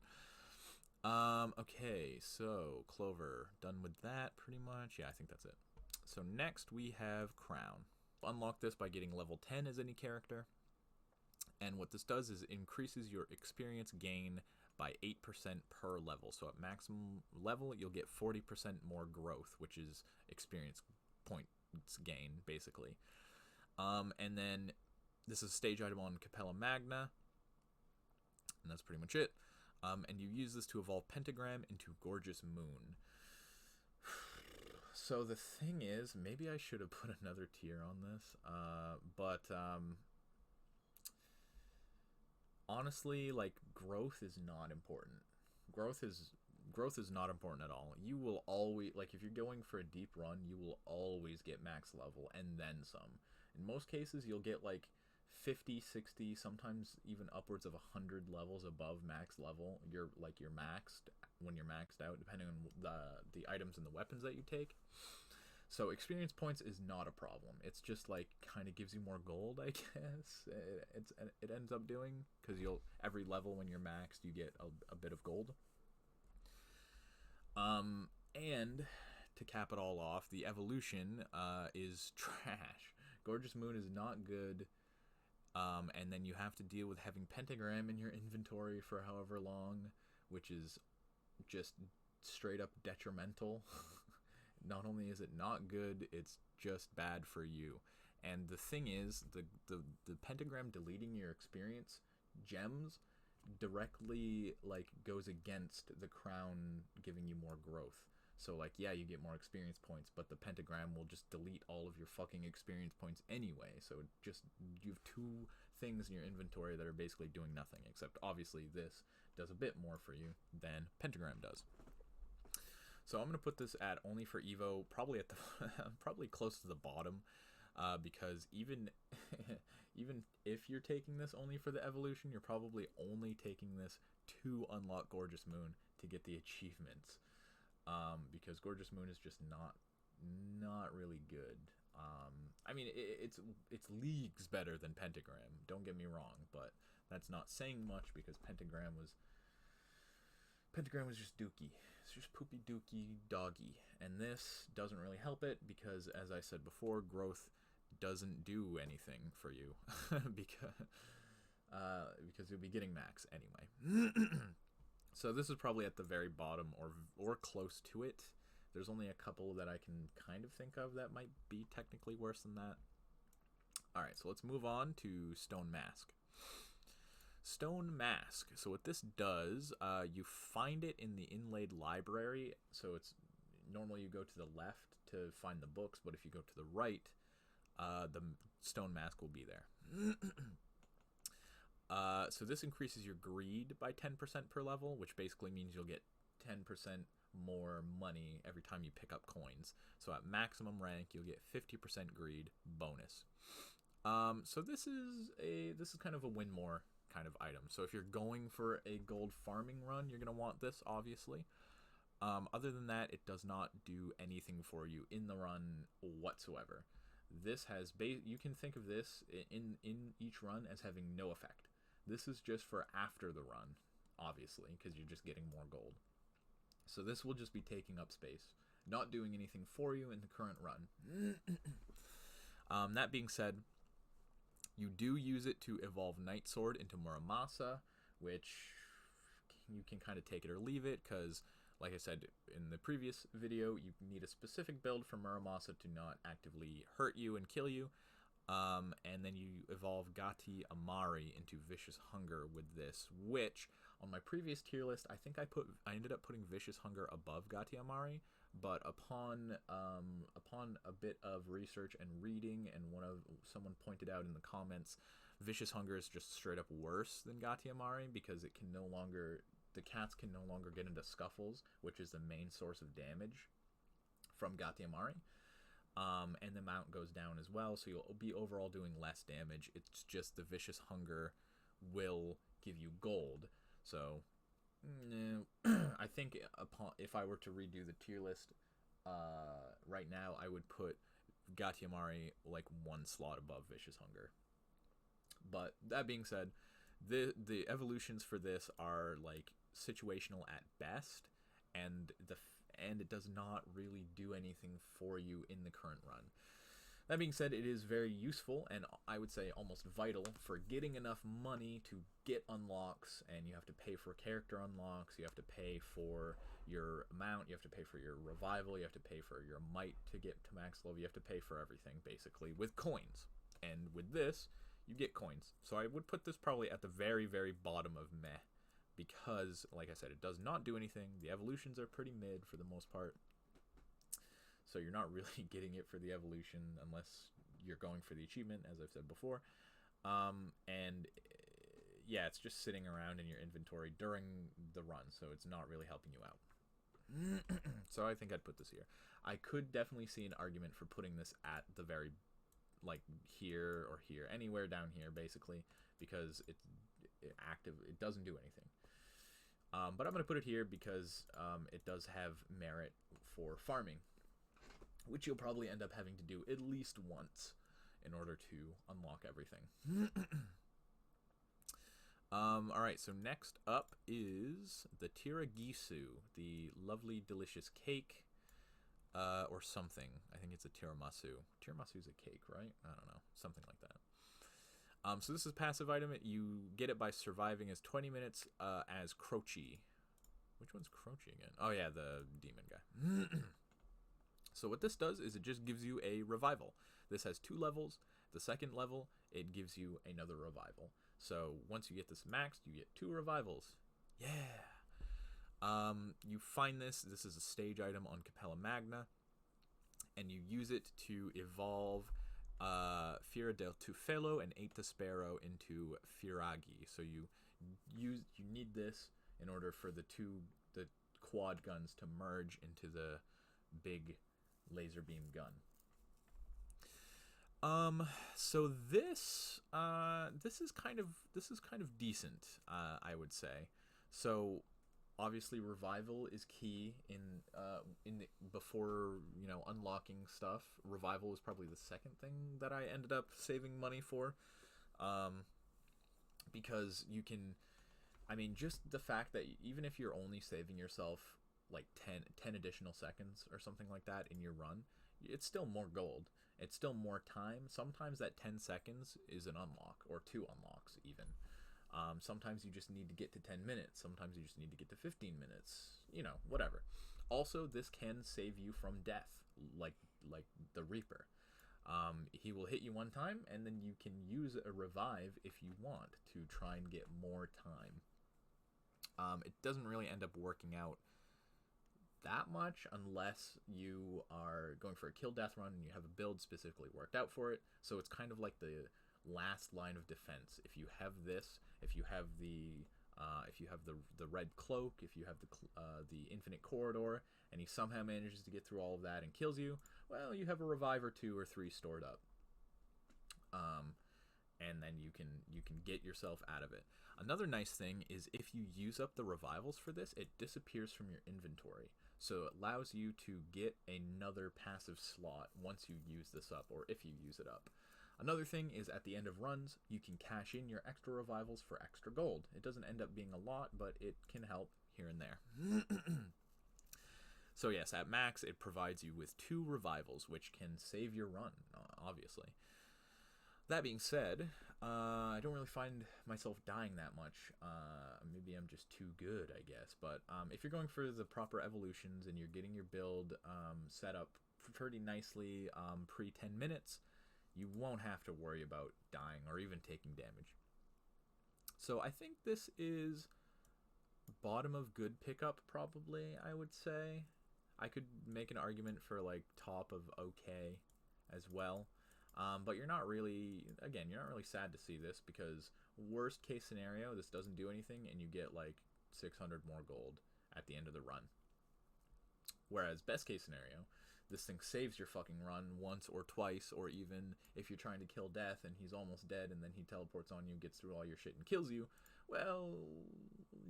A: Okay, so Clover, done with that pretty much. Yeah, I think that's it. So next we have Crown. Unlock this by getting level 10 as any character. And what this does is increases your experience gain by 8% per level. So at maximum level, you'll get 40% more growth, which is experience points gain, basically. And then this is a stage item on Capella Magna. And that's pretty much it. And you use this to evolve Pentagram into Gorgeous Moon. So the thing is, maybe I should have put another tier on this, but honestly, like, growth is not important. Growth is not important at all. You will always, like, if you're going for a deep run, you will always get max level and then some. In most cases, you'll get like 50, 60, sometimes even upwards of 100 levels above max level. You're maxed when you're maxed out, depending on the items and the weapons that you take. So experience points is not a problem. It's just like kind of gives you more gold, I guess. It ends up doing, because every level when you're maxed, you get a bit of gold. And to cap it all off, the evolution is trash. Gorgeous Moon is not good. And then you have to deal with having Pentagram in your inventory for however long, which is just straight up detrimental. Not only is it not good, it's just bad for you. And the thing is, the Pentagram deleting your experience gems directly like goes against the Crown giving you more growth. So like, yeah, you get more experience points, but the Pentagram will just delete all of your fucking experience points anyway. So just, you have two things in your inventory that are basically doing nothing, except obviously this does a bit more for you than Pentagram does. So I'm going to put this at only for Evo, probably at the probably close to the bottom. because even even if you're taking this only for the evolution, you're probably only taking this to unlock Gorgeous Moon to get the achievements, because Gorgeous Moon is just not really good. I mean, it's leagues better than Pentagram. Don't get me wrong, but that's not saying much because Pentagram was just dookie. It's just poopy dookie doggy, and this doesn't really help it because, as I said before, growth doesn't do anything for you because you'll be getting max anyway. So this is probably at the very bottom or close to it. There's only a couple that I can kind of think of that might be technically worse than that. Alright, so let's move on to Stone Mask. Stone Mask. So what this does, you find it in the inlaid library. So it's normally you go to the left to find the books, but if you go to the right, the Stone Mask will be there. So this increases your greed by 10% per level, which basically means you'll get 10% more money every time you pick up coins. So at maximum rank, you'll get 50% greed bonus. So this is kind of a win more kind of item. So if you're going for a gold farming run, you're going to want this, obviously. Other than that, it does not do anything for you in the run whatsoever. This has you can think of this in each run as having no effect. This is just for after the run, obviously, because you're just getting more gold. So this will just be taking up space, not doing anything for you in the current run. That being said, you do use it to evolve Night Sword into Muramasa, which you can kind of take it or leave it, because, like I said in the previous video, you need a specific build for Muramasa to not actively hurt you and kill you. And then you evolve Gati Amari into Vicious Hunger with this, which on my previous tier list, I think I ended up putting Vicious Hunger above Gati Amari, but upon a bit of research and reading, and someone pointed out in the comments, Vicious Hunger is just straight up worse than Gati Amari because the cats can no longer get into scuffles, which is the main source of damage from Gati Amari. And the amount goes down as well, so you'll be overall doing less damage. It's just the Vicious Hunger will give you gold. So, I think if I were to redo the tier list right now, I would put Gati Amari like one slot above Vicious Hunger. But that being said, the evolutions for this are like situational at best, and it does not really do anything for you in the current run. That being said, it is very useful, and I would say almost vital for getting enough money to get unlocks, and you have to pay for character unlocks, you have to pay for your mount, you have to pay for your revival, you have to pay for your might to get to max level, you have to pay for everything, basically, with coins. And with this, you get coins. So I would put this probably at the very, very bottom of meh, because, like I said, it does not do anything. The evolutions are pretty mid for the most part. So you're not really getting it for the evolution unless you're going for the achievement, as I've said before. And yeah, it's just sitting around in your inventory during the run, so it's not really helping you out. So I think I'd put this here. I could definitely see an argument for putting this at the very, like, here or here, anywhere down here, basically, because it doesn't do anything. But I'm going to put it here because it does have merit for farming, which you'll probably end up having to do at least once in order to unlock everything. Alright, so next up is the Tiragisu, the lovely, delicious cake, or something. I think it's a tiramisu. Tiramisu is a cake, right? I don't know. Something like that. So this is a passive item. You get it by surviving as 20 minutes as Croce. Which one's Croce again? Oh yeah, the demon guy. So what this does is it just gives you a revival. This has 2 levels. The second level, it gives you another revival. So once you get this maxed, you get 2 revivals. Yeah! You find this is a stage item on Capella Magna, and you use it to evolve Fiera del Tufelo and Ape the Sparrow into Firagi. So you need this in order for the quad guns to merge into the big laser beam gun. So this is kind of decent, I would say. So obviously revival is key before, you know, unlocking stuff. Revival is probably the second thing that I ended up saving money for, because you can, I mean, just the fact that even if you're only saving yourself like 10 additional seconds or something like that in your run, it's still more gold. It's still more time. Sometimes that 10 seconds is an unlock, or 2 unlocks even. Sometimes you just need to get to 10 minutes. Sometimes you just need to get to 15 minutes. You know, whatever. Also, this can save you from death, like the Reaper. He will hit you one time, and then you can use a revive if you want to try and get more time. It doesn't really end up working out that much unless you are going for a kill death run and you have a build specifically worked out for it. So it's kind of like the last line of defense. If you have this, if you have the red cloak, if you have the infinite corridor, and he somehow manages to get through all of that and kills you, well, you have a revive or 2 or 3 stored up. And then you can get yourself out of it. Another nice thing is if you use up the revivals for this, it disappears from your inventory. So it allows you to get another passive slot once you use this up, or if you use it up. Another thing is at the end of runs, you can cash in your extra revivals for extra gold. It doesn't end up being a lot, but it can help here and there. So yes, at max, it provides you with 2 revivals, which can save your run, obviously. That being said, I don't really find myself dying that much. Maybe I'm just too good, I guess. But if you're going for the proper evolutions and you're getting your build set up pretty nicely pre-10 minutes, you won't have to worry about dying or even taking damage. So I think this is bottom of good pickup, probably, I would say. I could make an argument for like top of okay as well. But you're not really sad to see this, because worst case scenario, this doesn't do anything and you get like 600 more gold at the end of the run. Whereas best case scenario, this thing saves your fucking run once or twice, or even if you're trying to kill death and he's almost dead and then he teleports on you, gets through all your shit and kills you, well,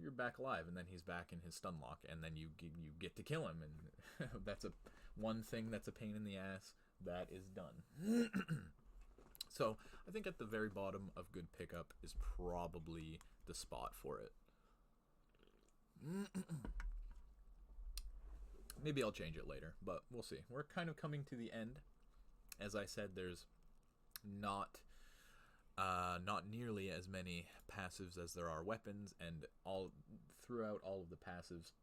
A: you're back alive, and then he's back in his stun lock, and then you get to kill him, and that's one thing that's a pain in the ass. That is done. So I think at the very bottom of good pickup is probably the spot for it. Maybe I'll change it later, but we'll see. We're kind of coming to the end. As I said, there's not nearly as many passives as there are weapons, and throughout all of the passives,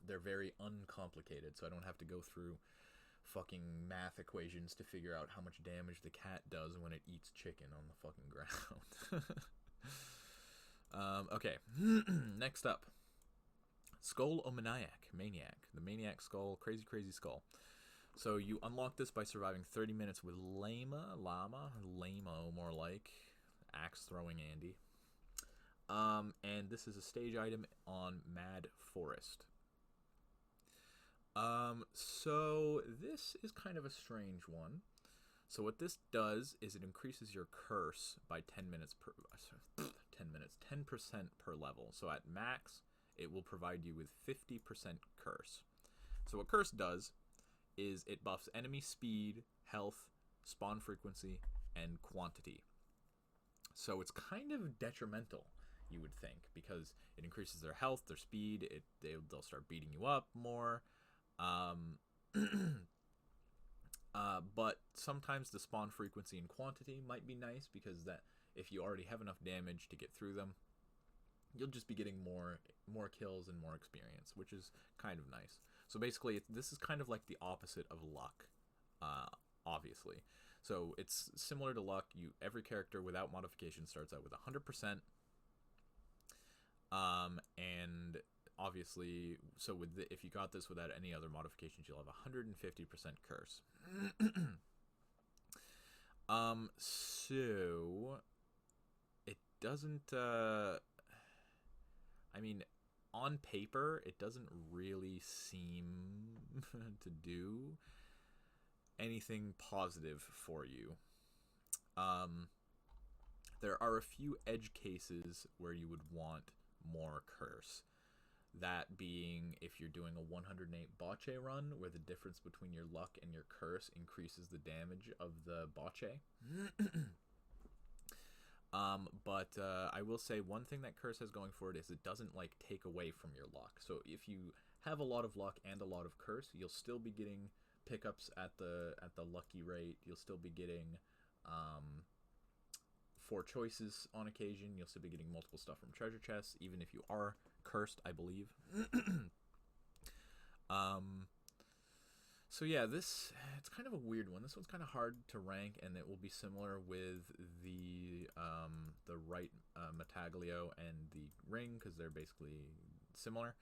A: they're very uncomplicated, so I don't have to go through fucking math equations to figure out how much damage the cat does when it eats chicken on the fucking ground. Okay, next up, Skull o Maniac, the Maniac Skull, crazy skull. So you unlock this by surviving 30 minutes with Lamo, more like, axe throwing Andy. And this is a stage item on Mad Forest. So this is kind of a strange one. So what this does is it increases your curse by 10% per level. So at max, it will provide you with 50% curse. So what curse does is it buffs enemy speed, health, spawn frequency, and quantity. So it's kind of detrimental, you would think, because it increases their health, their speed, they'll start beating you up more. But sometimes the spawn frequency and quantity might be nice, because that if you already have enough damage to get through them, you'll just be getting more kills and more experience, which is kind of nice. So basically, this is kind of like the opposite of luck, obviously. So it's similar to luck. Every character without modification starts out with 100%, and obviously, so if you got this without any other modifications, you'll have 150% curse. So it doesn't. I mean, on paper, it doesn't really seem to do anything positive for you. There are a few edge cases where you would want more curse. That being if you're doing a 108 bocce run, where the difference between your luck and your curse increases the damage of the bocce. But I will say one thing that curse has going for it is it doesn't like take away from your luck. So if you have a lot of luck and a lot of curse, you'll still be getting pickups at the lucky rate. You'll still be getting 4 choices on occasion. You'll still be getting multiple stuff from treasure chests, even if you are cursed, I believe. So yeah, it's kind of a weird one. This one's kind of hard to rank, and it will be similar with the right Metaglio and the ring, because they're basically similar.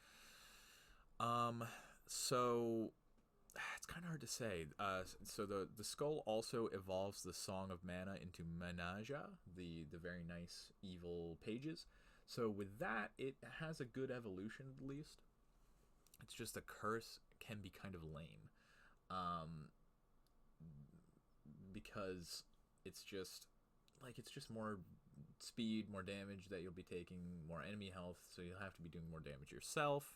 A: So it's kind of hard to say. So the skull also evolves the Song of Mana into Menaja, the very nice evil pages. So with that, it has a good evolution at least. It's just the curse can be kind of lame. Because it's just more speed, more damage that you'll be taking, more enemy health, so you'll have to be doing more damage yourself.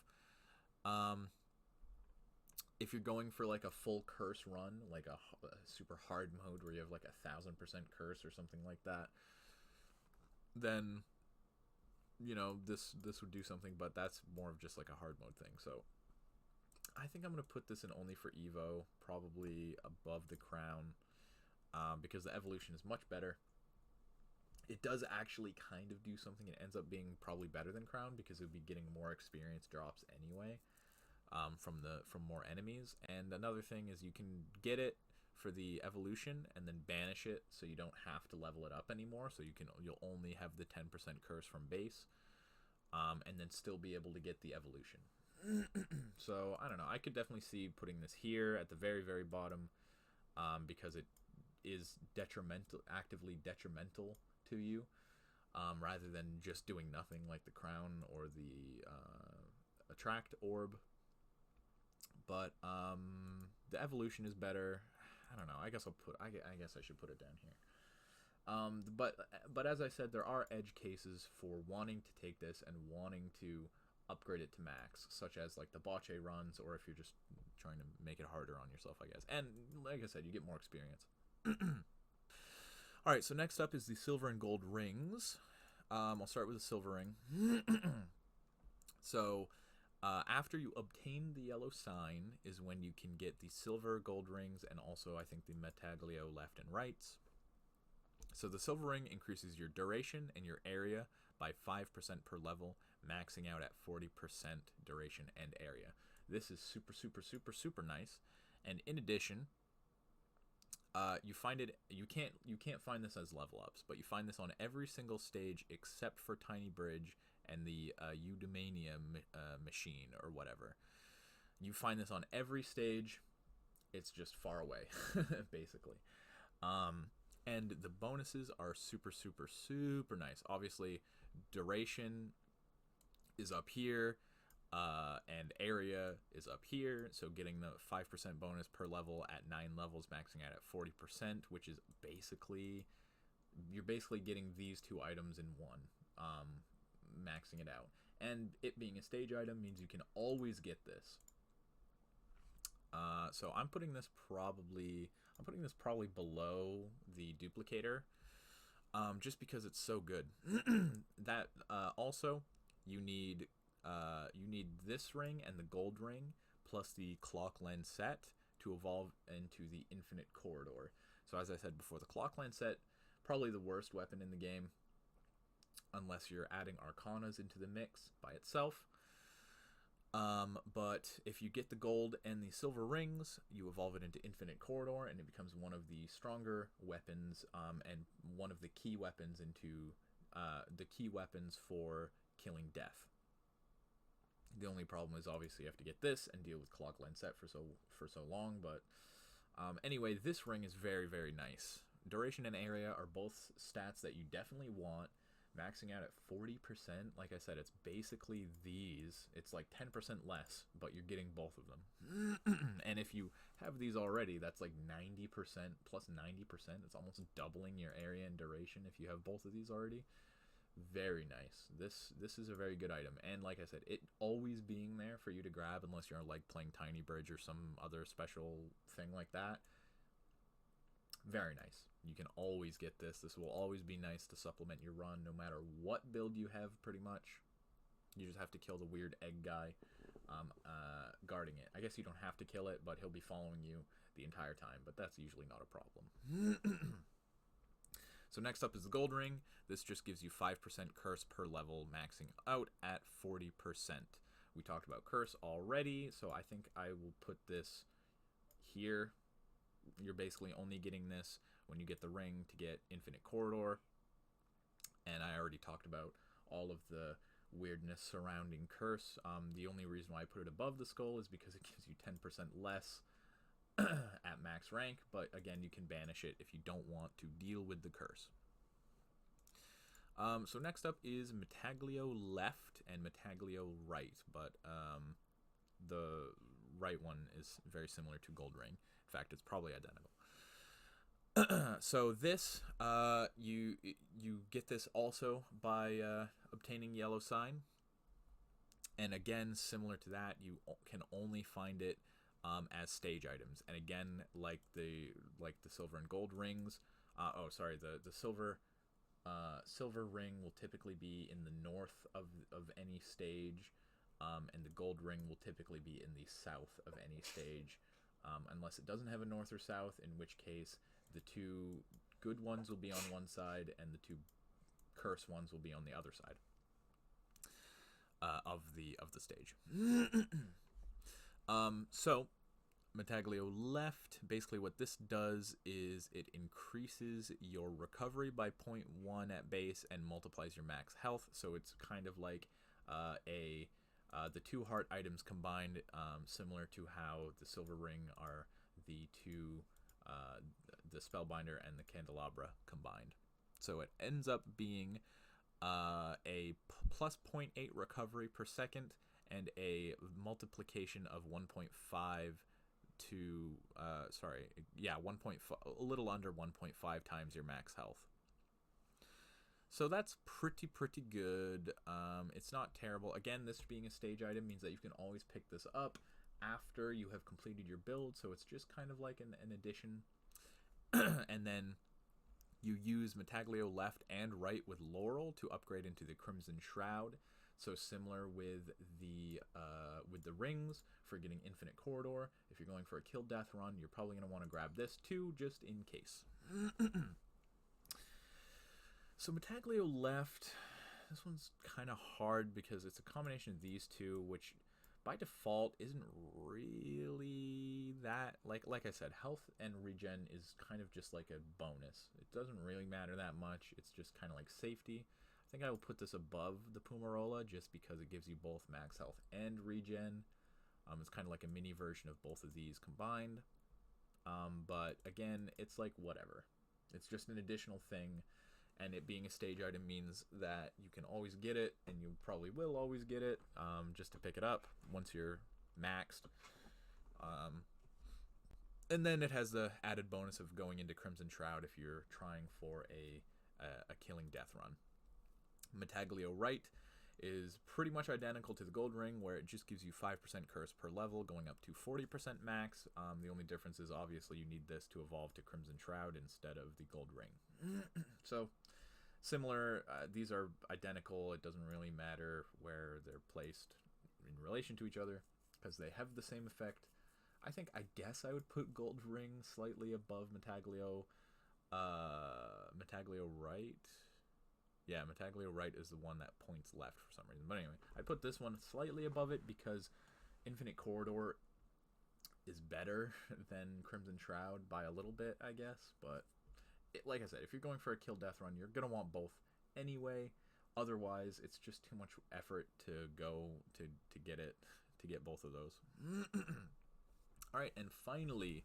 A: If you're going for like a full curse run, like a super hard mode where you have like 1000% curse or something like that, then you know this would do something, but that's more of just like a hard mode thing. So I think I'm gonna put this in only for Evo, probably above the crown, because the evolution is much better. It does actually kind of do something. It ends up being probably better than crown because it would be getting more experience drops anyway, from more enemies. And another thing is you can get it for the evolution and then banish it, so you don't have to level it up anymore. So you'll only have the 10% curse from base, and then still be able to get the evolution. So I don't know, I could definitely see putting this here at the very, very bottom, because it is actively detrimental to you, rather than just doing nothing like the crown or the attract orb. But the evolution is better. I don't know, I guess I should put it down here. But as I said, there are edge cases for wanting to take this and wanting to upgrade it to max, such as like the bocce runs, or if you're just trying to make it harder on yourself, I guess. And like I said, you get more experience. Alright, so next up is the silver and gold rings. I'll start with the silver ring. So after you obtain the yellow sign is when you can get the silver gold rings, and also I think the Metaglio left and rights. So the silver ring increases your duration and your area by 5% per level, maxing out at 40% duration and area. This is super, super, super, super nice. And in addition, you can't find this as level ups, but you find this on every single stage except for Tiny Bridge and the Eudemania machine or whatever. You find this on every stage. It's just far away, basically. And the bonuses are super, super, super nice. Obviously, duration is up here, and area is up here. So getting the 5% bonus per level at 9 levels, maxing out at 40%, which is you're basically getting these 2 items in one, maxing it out. And it being a stage item means you can always get this. So I'm putting this probably below the Duplicator, just because it's so good. That also you need this ring and the gold ring plus the clock lens set to evolve into the infinite corridor. So as I said before, the clock lens set, probably the worst weapon in the game, unless you're adding arcanas into the mix by itself. But if you get the gold and the silver rings, you evolve it into Infinite Corridor, and it becomes one of the stronger weapons, and one of the key weapons for killing death. The only problem is obviously you have to get this and deal with Clock Lens Set for so long, but anyway, this ring is very, very nice. Duration and area are both stats that you definitely want, maxing out at 40%, like I said, it's basically these. It's like 10% less, but you're getting both of them. And if you have these already, that's like 90% plus 90%. It's almost doubling your area and duration if you have both of these already. Very nice. This is a very good item, and like I said, it always being there for you to grab unless you're like playing Tiny Bridge or some other special thing like that. Very nice. You can always get this. This will always be nice to supplement your run no matter what build you have, pretty much. You just have to kill the weird egg guy guarding it. I guess you don't have to kill it, but he'll be following you the entire time, but that's usually not a problem. So next up is the gold ring. This just gives you 5% curse per level, maxing out at 40%. We talked about curse already, so I think I will put this here. You're basically only getting this when you get the ring to get infinite corridor. And I already talked about all of the weirdness surrounding curse. The only reason why I put it above the skull is because it gives you 10% less at max rank, but again, you can banish it if you don't want to deal with the curse. So next up is Metaglio left and Metaglio right, but the right one is very similar to gold ring. In fact, it's probably identical. So this, you get this also by obtaining yellow sign, and again, similar to that, you can only find it as stage items. And again, like the silver and gold rings, the silver ring will typically be in the north of any stage, and the gold ring will typically be in the south of any stage, unless it doesn't have a north or south, in which case the two good ones will be on one side and the two curse ones will be on the other side of the stage. So Metaglio left, basically what this does is it increases your recovery by 0.1 at base and multiplies your max health. So it's kind of like the two heart items combined, similar to how the silver ring are the two, the Spellbinder and the Candelabra combined. So it ends up being a plus 0.8 recovery per second and a multiplication of 1.5 to, 1.5, a little under 1.5 times your max health. So that's pretty good. It's not terrible. Again, this being a stage item means that you can always pick this up after you have completed your build, so it's just kind of like an addition. And then you use Metaglio left and right with Laurel to upgrade into the Crimson Shroud. So similar with the rings for getting infinite corridor. If you're going for a kill death run, you're probably going to want to grab this too, just in case. So Metaglio left, this one's kind of hard because it's a combination of these two, which by default isn't really that, like I said, health and regen is kind of just like a bonus. It doesn't really matter that much. It's just kind of like safety. I think I will put this above the Pummarola just because it gives you both max health and regen. It's kind of like a mini version of both of these combined. But again, it's like whatever. It's just an additional thing. And it being a stage item means that you can always get it, and you probably will always get it, just to pick it up once you're maxed. And then it has the added bonus of going into Crimson Shroud if you're trying for a killing death run. Metaglio right is pretty much identical to the gold ring, where it just gives you 5% curse per level, going up to 40% max. The only difference is obviously you need this to evolve to Crimson Shroud instead of the gold ring. So similar, these are identical. It doesn't really matter where they're placed in relation to each other because they have the same effect. I guess I would put gold ring slightly above Metaglio. Metaglio right. Yeah, Metaglio right is the one that points left for some reason. But anyway, I put this one slightly above it because Infinite Corridor is better than Crimson Shroud by a little bit, I guess. But like I said, if you're going for a kill death run, you're going to want both anyway. Otherwise, it's just too much effort to go to get both of those. All right, and finally,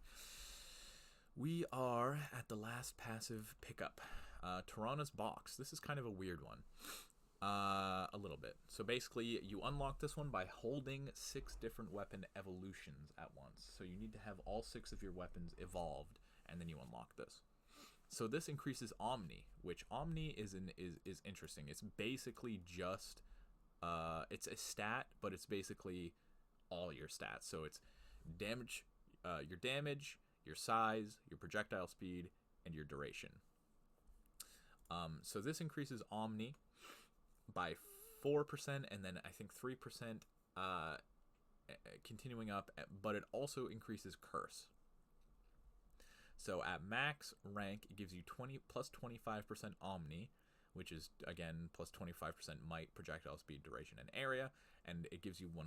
A: we are at the last passive pickup. Torrona's box. This is kind of a weird one. A little bit. So basically, you unlock this one by holding 6 different weapon evolutions at once. So you need to have all 6 of your weapons evolved, and then you unlock this. So this increases Omni, which Omni is interesting. It's basically just it's a stat, but it's basically all your stats. So it's damage, your size, your projectile speed, and your duration. So this increases Omni by 4%, and then I think 3% continuing up, but it also increases Curse. So at max rank, it gives you 20 plus 25% Omni, which is, again, plus 25% might, projectile speed, duration, and area, and it gives you 100%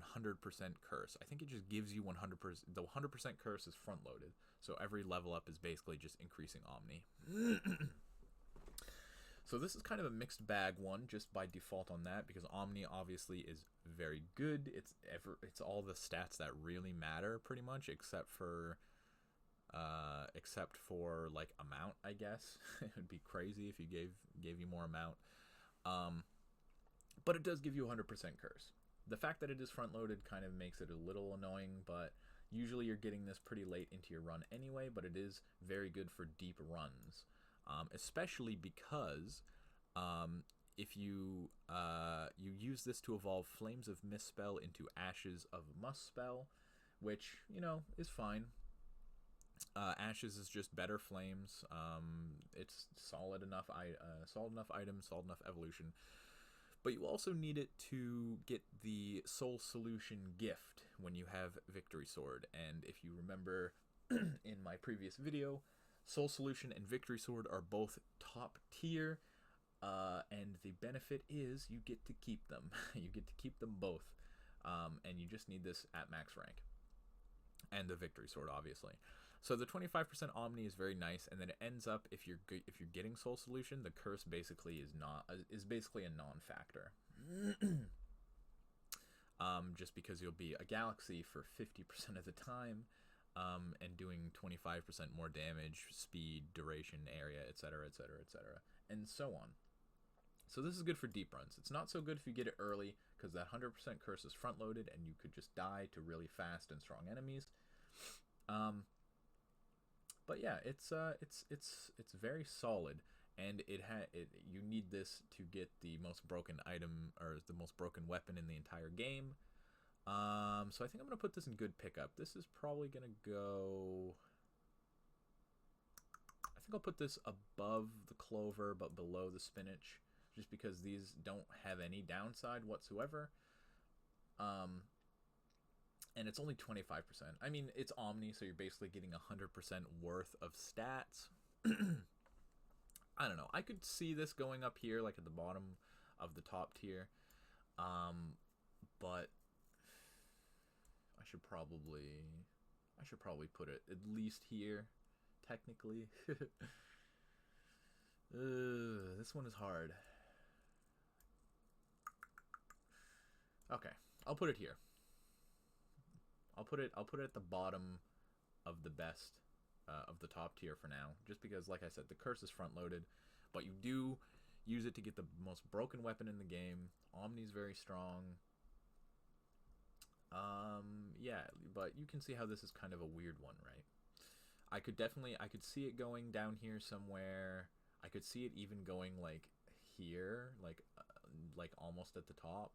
A: Curse. I think it just gives you 100%. The 100% Curse is front-loaded, so every level up is basically just increasing Omni. So this is kind of a mixed bag one, just by default on that, because Omni obviously is very good. It's all the stats that really matter, pretty much, except for like amount, I guess. It would be crazy if you gave you more amount. But it does give you 100% Curse. The fact that it is front loaded kind of makes it a little annoying, but usually you're getting this pretty late into your run anyway, but it is very good for deep runs. Especially because if you use this to evolve Flames of Misspell into Ashes of Mustspell, which, you know, is fine. Ashes is just better flames. It's solid enough item, solid enough evolution. But you also need it to get the Soul Solution gift when you have Victory Sword. And if you remember in my previous video, Soul Solution and Victory Sword are both top tier, and the benefit is you get to keep them. You get to keep them both, and you just need this at max rank. And the Victory Sword, obviously. So the 25% Omni is very nice, and then it ends up, if you're getting Soul Solution, the Curse basically is basically a non-factor. Just because you'll be a galaxy for 50% of the time, and doing 25% more damage, speed, duration, area, etc., etc., etc., and so on. So this is good for deep runs. It's not so good if you get it early, because that 100% Curse is front-loaded, and you could just die to really fast and strong enemies. But yeah, it's very solid, and you need this to get the most broken item, or the most broken weapon in the entire game. So I think I'm gonna put this in good pickup. This is probably gonna go. I think I'll put this above the Clover, but below the Spinach, just because these don't have any downside whatsoever. And it's only 25%. I mean, it's Omni, so you're basically getting 100% worth of stats. I don't know. I could see this going up here, like at the bottom of the top tier. But I should probably put it at least here, technically. This one is hard. Okay, I'll put it here. I'll put it at the bottom of the best of the top tier for now, just because, like I said, the Curse is front loaded, but you do use it to get the most broken weapon in the game. Omni's very strong. Yeah, but you can see how this is kind of a weird one, right? I could see it going down here somewhere. I could see it even going like here, like almost at the top.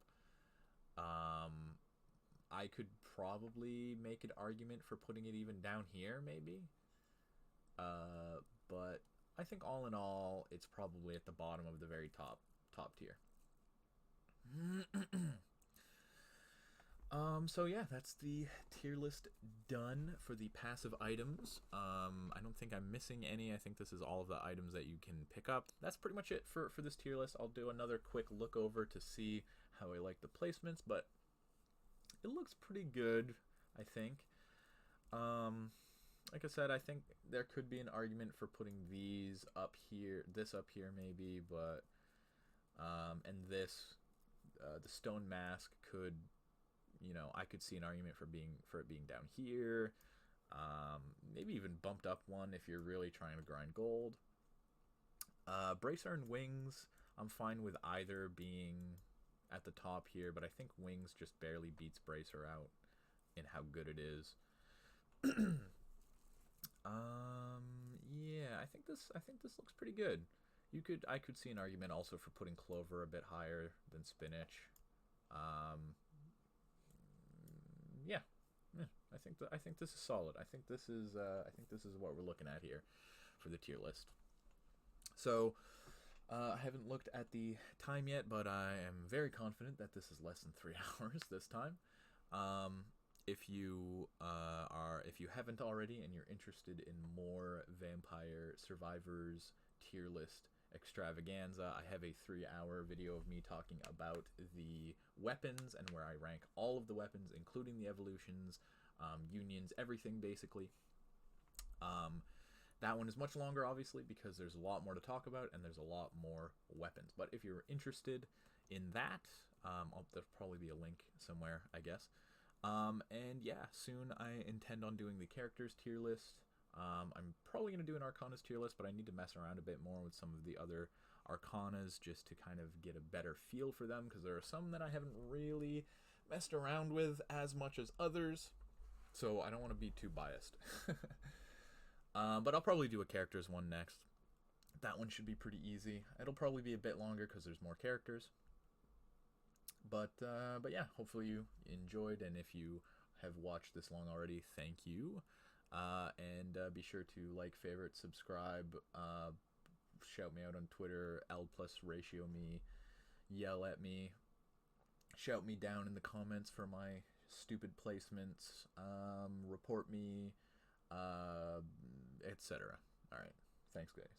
A: I could probably make an argument for putting it even down here, maybe. But I think all in all, it's probably at the bottom of the very top tier. So yeah, that's the tier list done for the passive items. I don't think I'm missing any. I think this is all of the items that you can pick up. That's pretty much it for this tier list. I'll do another quick look over to see how I like the placements, but it looks pretty good, I think. Like I said, I think there could be an argument for putting these up here, this up here maybe, but and this, the stone mask could, you know, I could see an argument for it being down here. Maybe even bumped up one if you're really trying to grind gold. Bracer and Wings, I'm fine with either being at the top here, but I think Wings just barely beats Bracer out in how good it is. Yeah, I think this looks pretty good. I could see an argument also for putting Clover a bit higher than Spinach. Yeah, yeah, I think this is solid. I think this is what we're looking at here for the tier list. So I haven't looked at the time yet, but I am very confident that this is less than 3 hours this time. If you haven't already and you're interested in more Vampire Survivors tier list extravaganza, I have a 3-hour video of me talking about the weapons and where I rank all of the weapons, including the evolutions, unions, everything basically. That one is much longer, obviously, because there's a lot more to talk about and there's a lot more weapons. But if you're interested in that, there'll probably be a link somewhere, I guess. And yeah, soon I intend on doing the characters tier list. I'm probably going to do an Arcanas tier list, but I need to mess around a bit more with some of the other Arcanas just to kind of get a better feel for them, because there are some that I haven't really messed around with as much as others, so I don't want to be too biased. But I'll probably do a characters one next. That one should be pretty easy. It'll probably be a bit longer because there's more characters. But yeah, hopefully you enjoyed, and if you have watched this long already, thank you. And be sure to like, favorite, subscribe, shout me out on Twitter, L+ ratio me, yell at me, shout me down in the comments for my stupid placements, report me, etc. Alright, thanks guys.